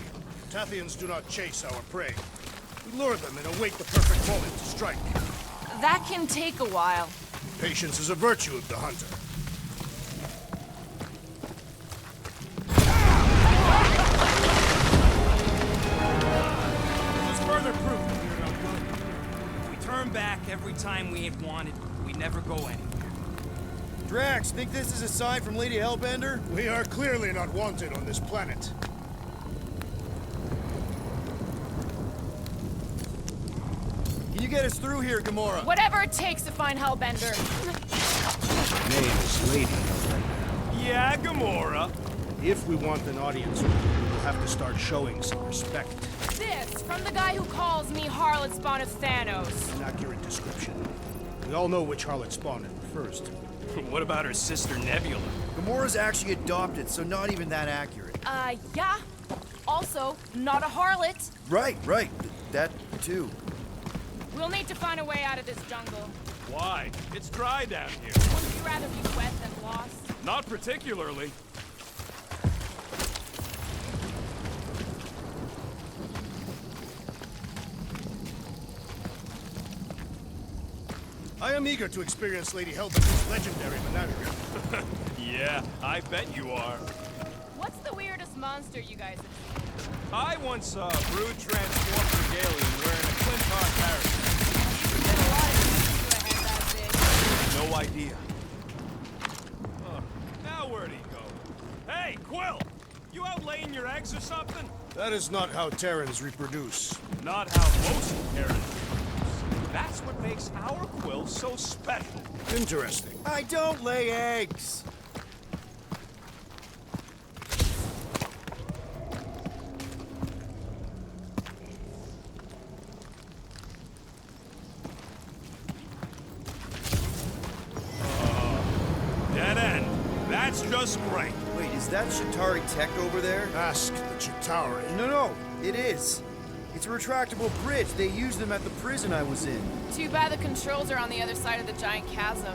Tathians do not chase our prey. We lure them and await the perfect moment to strike. That can take a while. Patience is a virtue of the hunter. Just further proof that we're no good. If we turn back every time we ain't wanted, we never go anywhere. Drax, think this is a sign from Lady Hellbender? We are clearly not wanted on this planet. Can you get us through here, Gamora? Whatever it takes to find Hellbender. Name is Lady Hellbender. Yeah, Gamora. If we want an audience, we will have to start showing some respect. This, from the guy who calls me Harlot Spawn of Thanos. An accurate description. We all know which harlot spawn it refers to. What about her sister Nebula? Gamora's actually adopted, so not even that accurate. Yeah. Also, not a harlot. Right. That too. We'll need to find a way out of this jungle. Why? It's dry down here. Wouldn't you rather be wet than lost? Not particularly. I am eager to experience Lady Hellbent's legendary menagerie. Yeah, I bet you are. What's the weirdest monster you guys have seen? I once saw a brood transformed regalian wearing a Clintar parachute. There's a lot of things to a head that big. No idea. Oh, now where'd he go? Hey, Quill! You out laying your eggs or something? That is not how Terrans reproduce. Not how most Terrans reproduce. That's what makes our Quill so special. Interesting. I don't lay eggs. Dead end. That's just great. Wait, is that Shatari tech over there? Ask the Chitauri. No, it is. It's a retractable bridge. They used them at the prison I was in. Too bad the controls are on the other side of the giant chasm.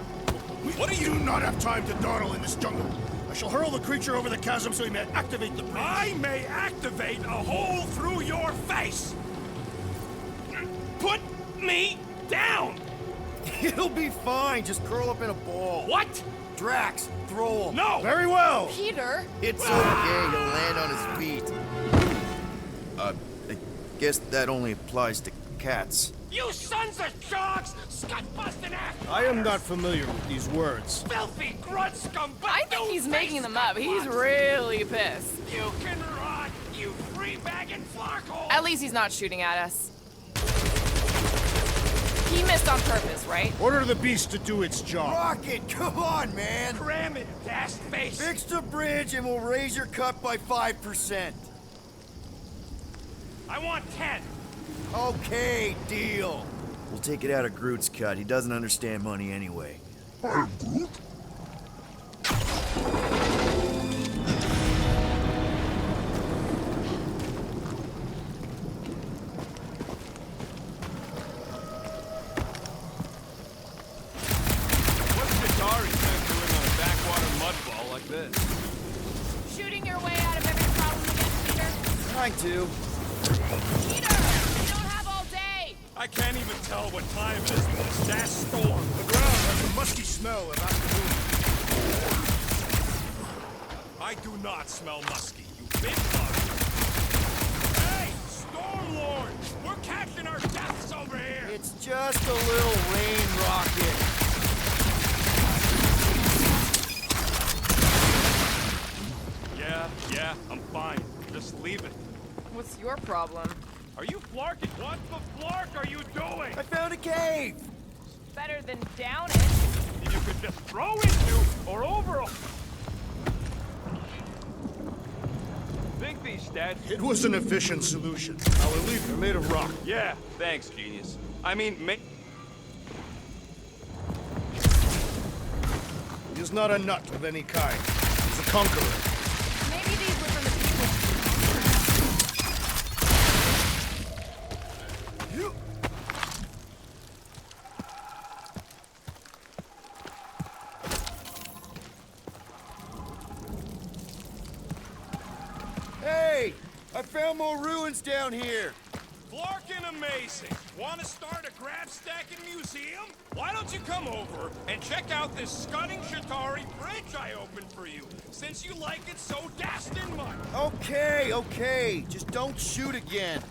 What do you not have time to dawdle in this jungle? I shall hurl the creature over the chasm so he may activate the bridge. I may activate a hole through your face. Put me down. It'll be fine. Just curl up in a ball. What? Drax, throw him. No. Very well. Peter? It's okay. He'll land on his feet. I guess that only applies to cats. You sons of dogs! Scut-busting ass! I am not familiar with these words. Filthy grunt scum! I think he's making them up. He's really pissed. You can rot, you free-bagging flarkhole! At least he's not shooting at us. He missed on purpose, right? Order the beast to do its job. Rocket, come on, man. Cram it, ass face! Fix the bridge and we'll raise your cut by 5%. I want 10! Okay, deal. We'll take it out of Groot's cut. He doesn't understand money anyway. What's Chitauri been doing on a backwater mudball like this? Shooting your way out of every problem again, Peter. Trying to. Peter! We don't have all day! I can't even tell what time it is with this dash storm. The ground has a musky smell of afternoon. I do not smell musky, you big bug. Hey, Stormlord! We're catching our deaths over here! It's just a little rain rocket. Yeah, I'm fine. Just leave it. What's your problem? Are you flarking? What the flark are you doing? I found a cave. Better than down it. You could just throw into or over a... Think these stats... It was an efficient solution. I will leave them made of rock. Yeah, thanks, genius. I mean, He is not a nut of any kind. He's a conqueror. Maybe these were from the people. Hey, I found more ruins down here. Flarkin' amazing. Want to start a grab-stacking museum? Why don't you come over and check out this stunning Chitauri bridge I opened for you, since you like it so dastin' much? Okay. Just don't shoot again.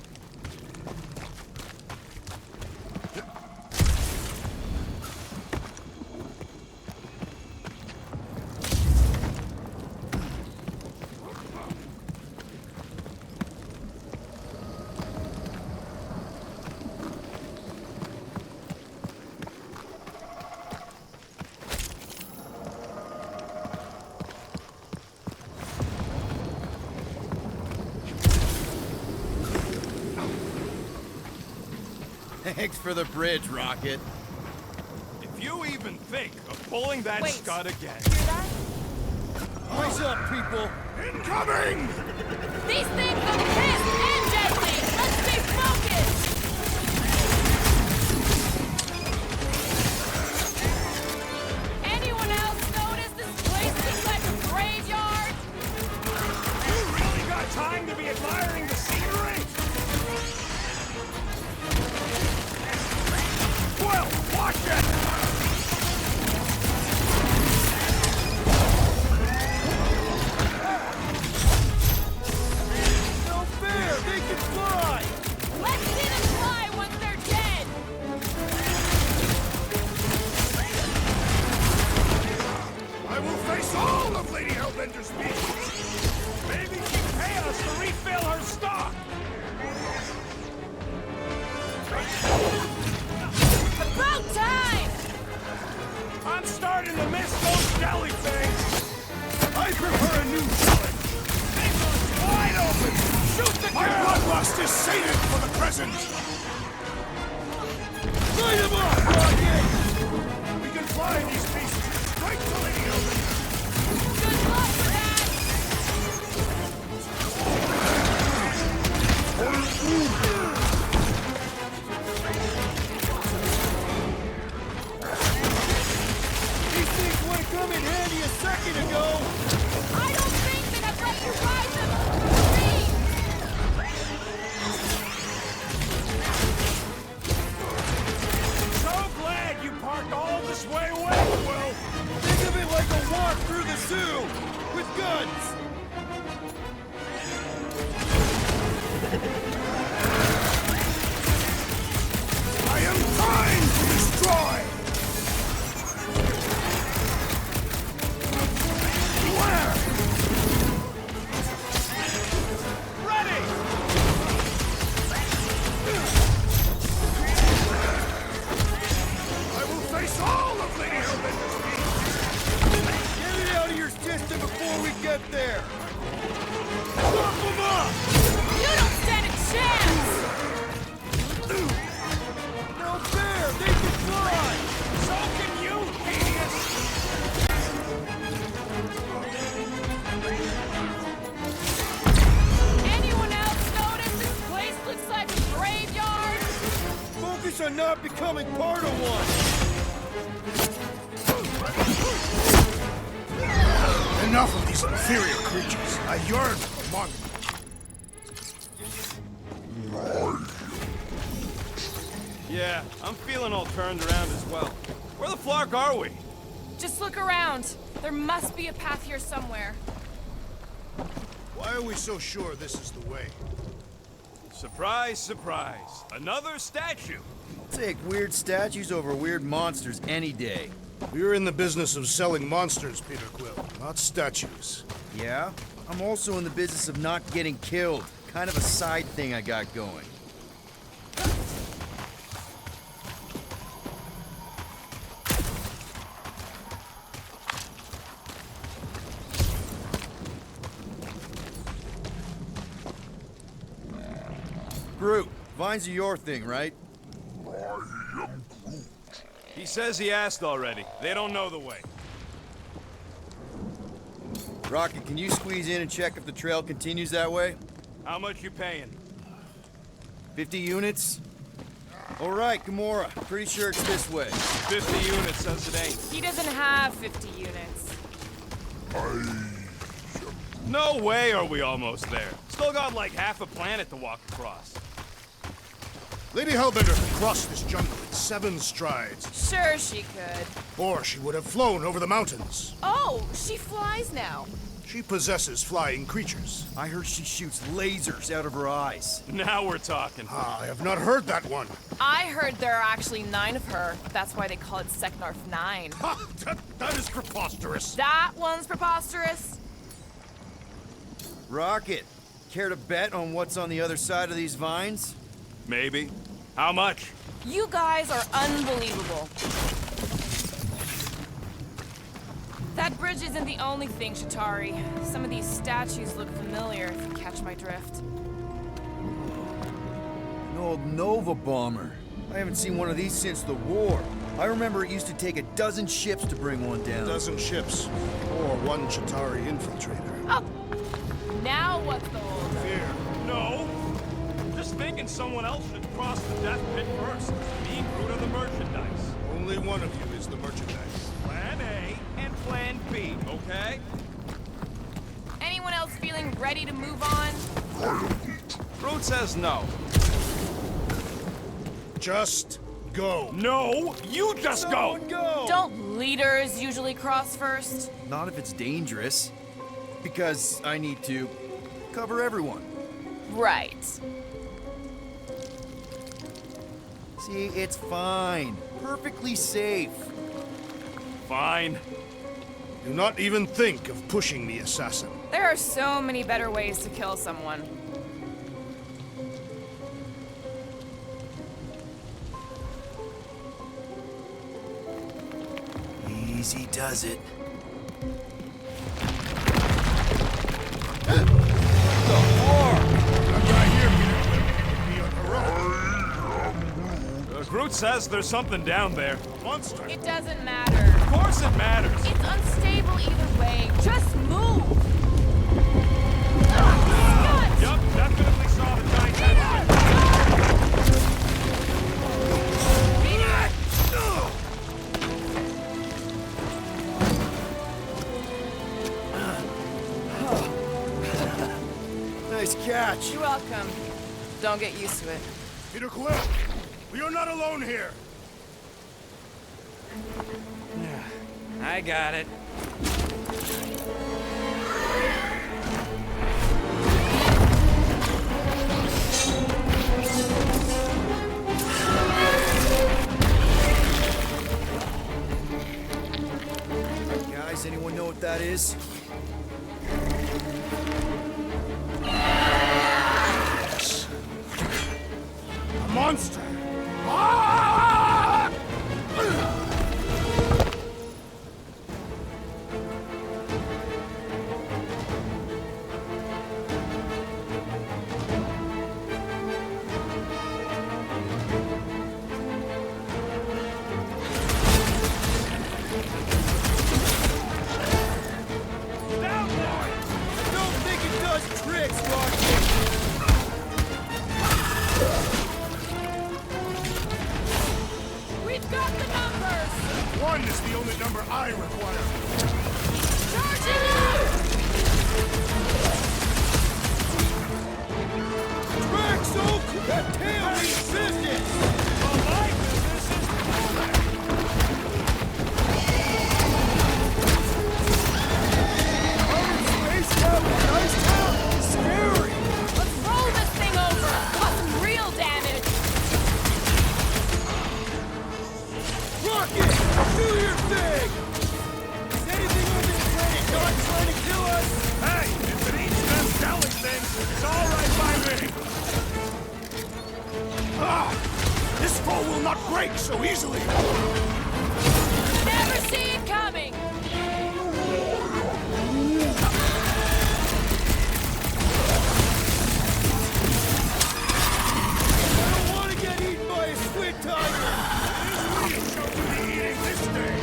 Thanks for the bridge, Rocket. If If you even think of pulling that Wait. scud again. Hear that? Eyes up, people! Incoming! These things are pissed and deadly! Let's stay focused! Anyone else notice this place looks like a graveyard? You really got time to be admiring the scenery? Well, watch it! No fair! They can fly! Let's see them fly once they're dead! I will face all of Lady Hellbender's species! Maybe she'd pay us to refill her stock! About time! I'm starting to miss those jelly things! I prefer a new challenge! Things are wide open! Shoot the My girl! bloodlust is sated for the present! Light him up, Rocket! We can fly these pieces straight to Lady Hellbender! Good luck with that! These things would have come in handy a second ago! I don't think that I've let you ride them for free! So glad you parked all this way away, Will! Think of it like a walk through the zoo! With guns! I am trying to destroy! Where? Ready! I will face all of Lady Hellbender's species! Get it out of your system before we get there! Stop them up! You don't stand a chance! No fair! They can fly! So can you, genius! Anyone else notice this place looks like a graveyard? Focus on not becoming part of one! Enough of these inferior creatures. I yearn among them. Yeah, I'm feeling all turned around as well. Where the flark are we? Just look around. There must be a path here somewhere. Why are we so sure this is the way? Surprise, surprise. Another statue. I'll take weird statues over weird monsters any day. We're in the business of selling monsters, Peter Quill, not statues. Yeah? I'm also in the business of not getting killed. Kind of a side thing I got going. Groot, vines are your thing, right? He says he asked already. They don't know the way. Rocket, can you squeeze in and check if the trail continues that way? How much you paying? 50 units? All right, Gamora. Pretty sure it's this way. 50 units says it ain't. He doesn't have 50 units. No way are we almost there. Still got like half a planet to walk across. Lady Hellbender could cross this jungle in 7 strides, Sure she could. or she would have flown over the mountains. Oh, she flies now. She possesses flying creatures. I heard she shoots lasers out of her eyes. Now we're talking. I have not heard that one. I heard there are actually 9 of her. That's why they call it Seknarf 9. Ha! That is preposterous. That one's preposterous. Rocket, care to bet on what's on the other side of these vines? Maybe. How much? You guys are unbelievable. That bridge isn't the only thing, Shatari. Some of these statues look familiar, if you catch my drift. An old Nova bomber. I haven't seen one of these since the war. I remember it used to take 12 ships to bring one down. 12 ships, or one Chitauri infiltrator. Oh! Now what's the hold? Fear. No. Just thinking someone else should cross the death pit first. Me, Groot, or the merchandise. Only one of you is the merchandise. Plan A and Plan B, okay? Anyone else feeling ready to move on? Groot says no. Just go. No, you just go. Don't leaders usually cross first? Not if it's dangerous. Because I need to cover everyone. Right. See, it's fine. Perfectly safe. Fine. Do not even think of pushing the assassin. There are so many better ways to kill someone. Easy does it. Groot says there's something down there. Monster. It doesn't matter. Of course it matters. It's unstable either way. Just move! Yup, definitely saw the giant head. Nice catch. You're welcome. Don't get used to it. Peter Quill, we are not alone here. I got it. Guys, anyone know what that is? A monster. We've got the numbers! One is the only number I require. Charging out! Rex, that tail means business! My business is space town with nice town! Scary! Let's roll this thing over! Cause some real damage! Rocket! Do your thing! Is anything on this planet not trying to kill us? Hey, if it eats them selling things, it's all right by me! Ah! This foe will not break so easily! Never see it coming! I don't want to get eaten by a squid tiger! It is we shall be eating this day!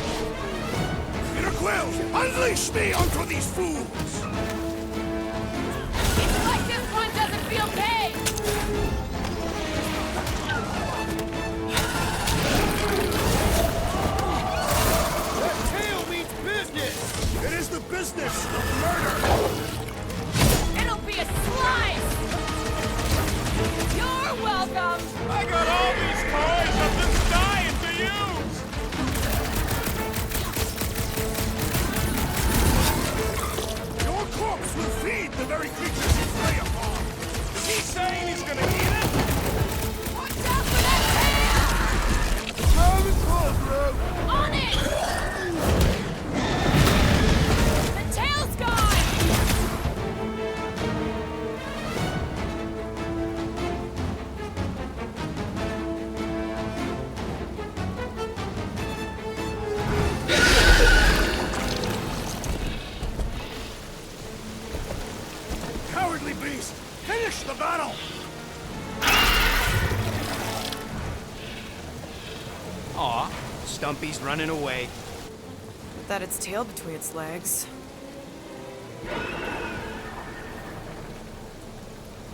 Peter Quill, unleash me onto these fools! It's like this one doesn't feel pain! That tail means business! It is the business of murder! It'll be a slice! You're welcome! I got all these toys I'm just dying to use! Your corpse will feed the very creatures you prey upon! Is he saying he's gonna eat it? Watch out for that tail! Have it close, bro! On it! The tail's gone! Cowardly beast! Finish the battle! Aw, Stumpy's running away. That its tail between its legs.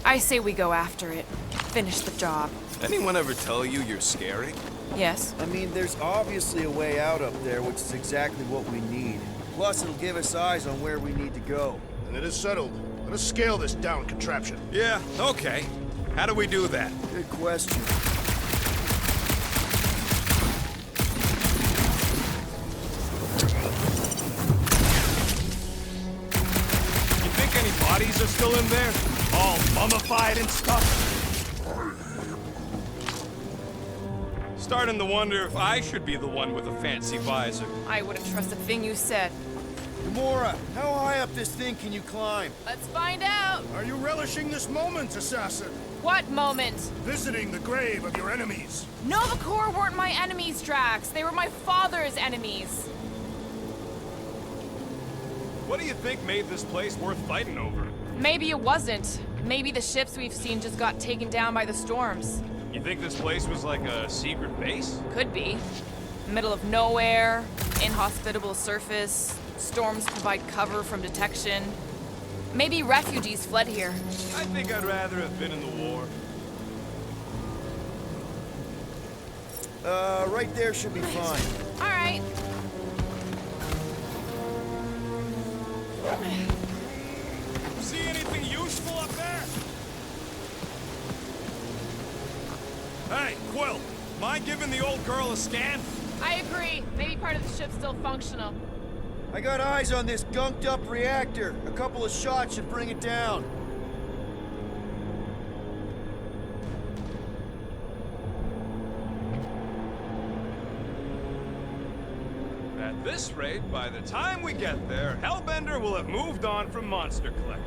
I say we go after it. Finish the job. Anyone ever tell you you're scary? Yes. I mean, there's obviously a way out up there, which is exactly what we need. Plus, it'll give us eyes on where we need to go. And it is settled. Let us scale this down contraption. Yeah, okay. How do we do that? Good question. You think any bodies are still in there? All mummified and stuff? Starting to wonder if I should be the one with a fancy visor. I wouldn't trust a thing you said. Gamora, how high up this thing can you climb? Let's find out. Are you relishing this moment, assassin? What moment? Visiting the grave of your enemies. Nova Corps weren't my enemies, Drax. They were my father's enemies. What do you think made this place worth fighting over? Maybe it wasn't. Maybe the ships we've seen just got taken down by the storms. You think this place was like a secret base? Could be. Middle of nowhere, inhospitable surface, storms provide cover from detection. Maybe refugees fled here. I think I'd rather have been in the war. Right there should be fine. All right. See anything useful up there? Hey, Quill, mind giving the old girl a scan? I agree. Maybe part of the ship's still functional. I got eyes on this gunked up reactor. A couple of shots should bring it down. At this rate, by the time we get there, Hellbender will have moved on from Monster Collector.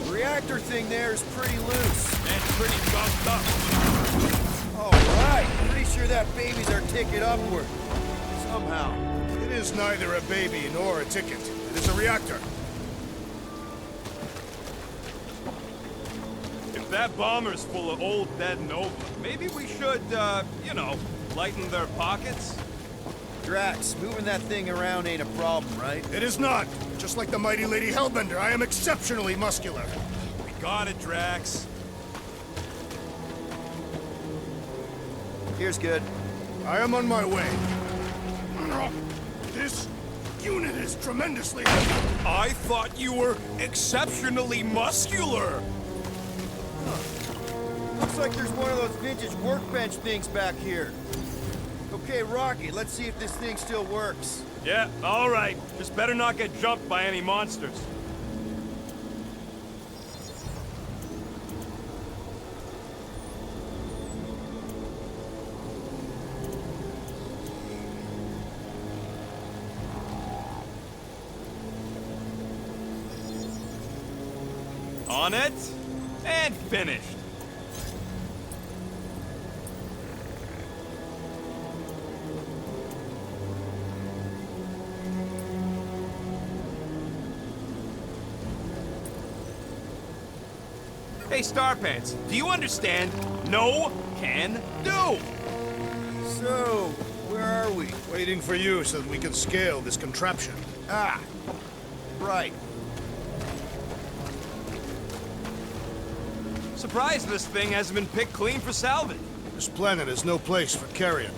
The reactor thing there is pretty loose. And pretty gunked up. All right, pretty sure that baby's our ticket upward. Somehow. It is neither a baby nor a ticket. It is a reactor. If that bomber's full of old dead Nova, maybe we should, you know, lighten their pockets? Drax, moving that thing around ain't a problem, right? It is not. Just like the mighty Lady Hellbender, I am exceptionally muscular. We got it, Drax. Here's good. I am on my way. This unit is tremendously heavy. I thought you were exceptionally muscular. Looks like there's one of those vintage workbench things back here. Okay, Rocky, let's see if this thing still works. Yeah, all right. Just better not get jumped by any monsters. On it, and finished. Hey, Starpants, do you understand? No can do! So, where are we? Waiting for you so that we can scale this contraption. Ah, right. Surprised this thing hasn't been picked clean for salvage. This planet is no place for carrion.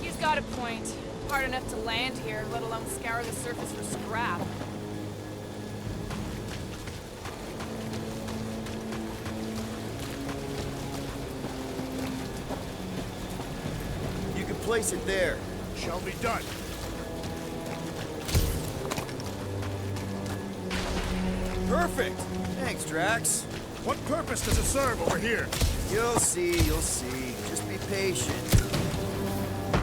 He's got a point. Hard enough to land here, let alone scour the surface for scrap. You can place it there. Shall be done. Perfect! Thanks, Drax. What purpose does it serve over here? You'll see, you'll see. Just be patient.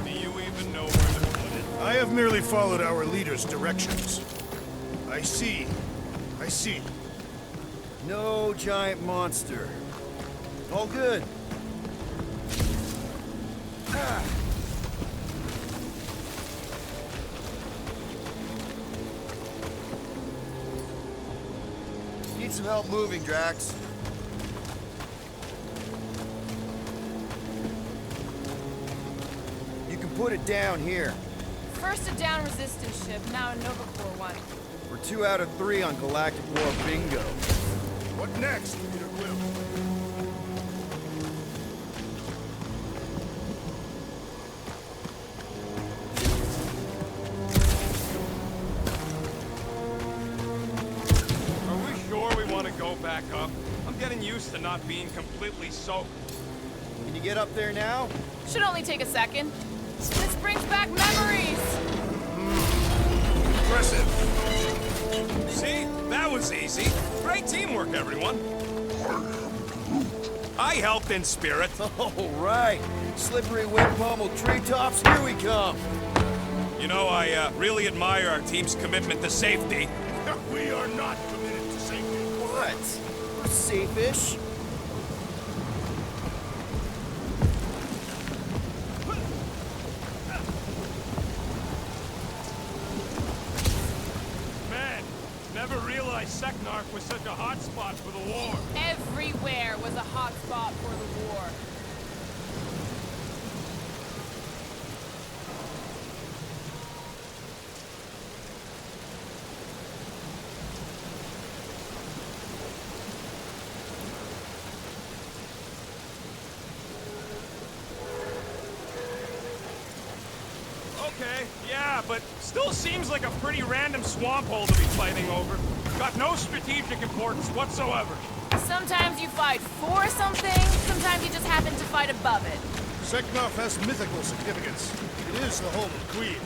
Do you even know where to put it? I have merely followed our leader's directions. I see. I see. No giant monster. All good. Ah. Need some help moving, Drax. put it down here. First a down resistance ship, now a Nova Corps one. We're 2 out of 3 on Galactic War bingo. What next, Peter Quill? Are we sure we want to go back up? I'm getting used to not being completely soaked. Can you get up there now? Should only take a second. This brings back memories! Impressive. See? That was easy. Great teamwork, everyone. I helped in spirit. All right. Slippery wind pummeled treetops, here we come. You know, I really admire our team's commitment to safety. We are not committed to safety. What? We're safe-ish. Man, never realized Seknarf was such a hot spot for the war. Everywhere was a hot spot for the war. Okay, yeah, but still seems like a pretty random swamp hole to be fighting over. Got no strategic importance whatsoever. Sometimes you fight for something, sometimes you just happen to fight above it. Seknarf has mythical significance. It is the home of Queen.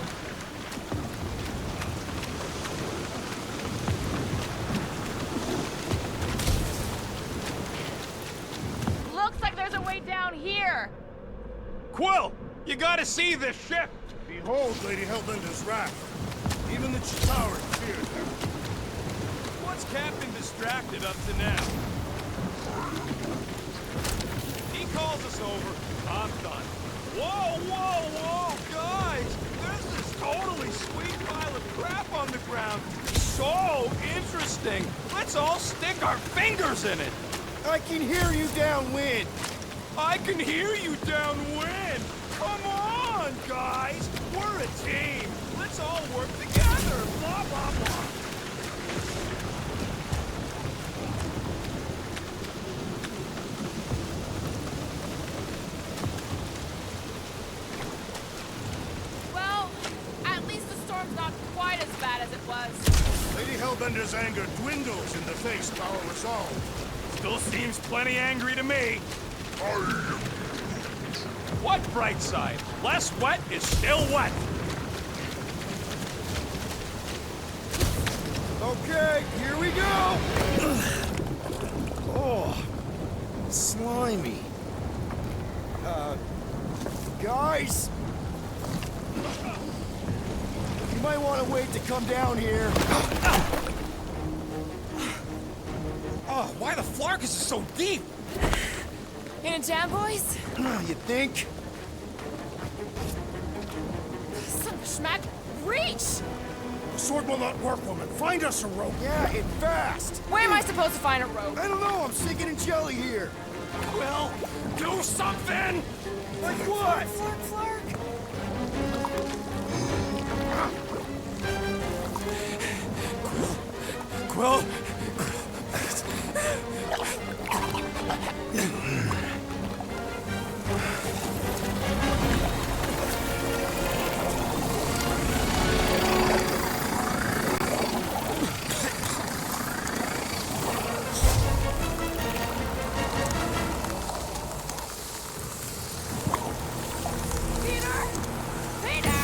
Looks like there's a way down here! Quill, you gotta see this ship. Behold Lady Hellbender's wrath. Even the Chitauri feared her. What's Captain distracted up to now? He calls us over, I'm done. Whoa, whoa, whoa, guys! There's this totally sweet pile of crap on the ground. So interesting. Let's all stick our fingers in it. I can hear you downwind. I can hear you downwind. Come on, guys. We're a team. Let's all work together. Blah, blah, blah. Well, at least the storm's not quite as bad as it was. Lady Hellbender's anger dwindles in the face of our resolve. Still seems plenty angry to me. What bright side? Less wet is still wet. Okay, here we go. Oh, slimy. Guys, you might want to wait to come down here. Oh, why the Flarkus is so deep? In a jam, boys? You think? Son of a schmack, reach! The sword will not work, woman. Find us a rope. Yeah, and fast. Where am I supposed to find a rope? I don't know, I'm sinking in jelly here. Well, do something! Like what? Quill? Peter! Peter!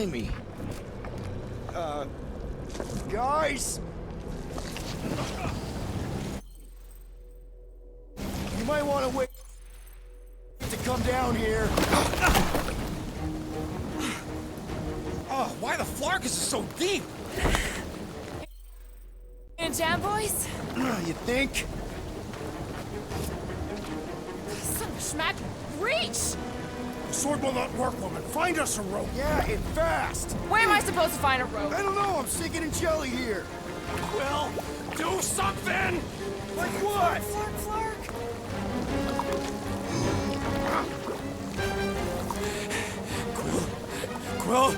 blame me. Guys! You might want to wait to come down here. Oh, why the Flarkus is so deep? In jam, boys? You think? Son of a schmack, reach! The sword will not work, woman. Find us a rope. Yeah, and fast. Where am I supposed to find a rope? I don't know. I'm sinking in jelly here. Well, do something! Like what? Flark. Quill,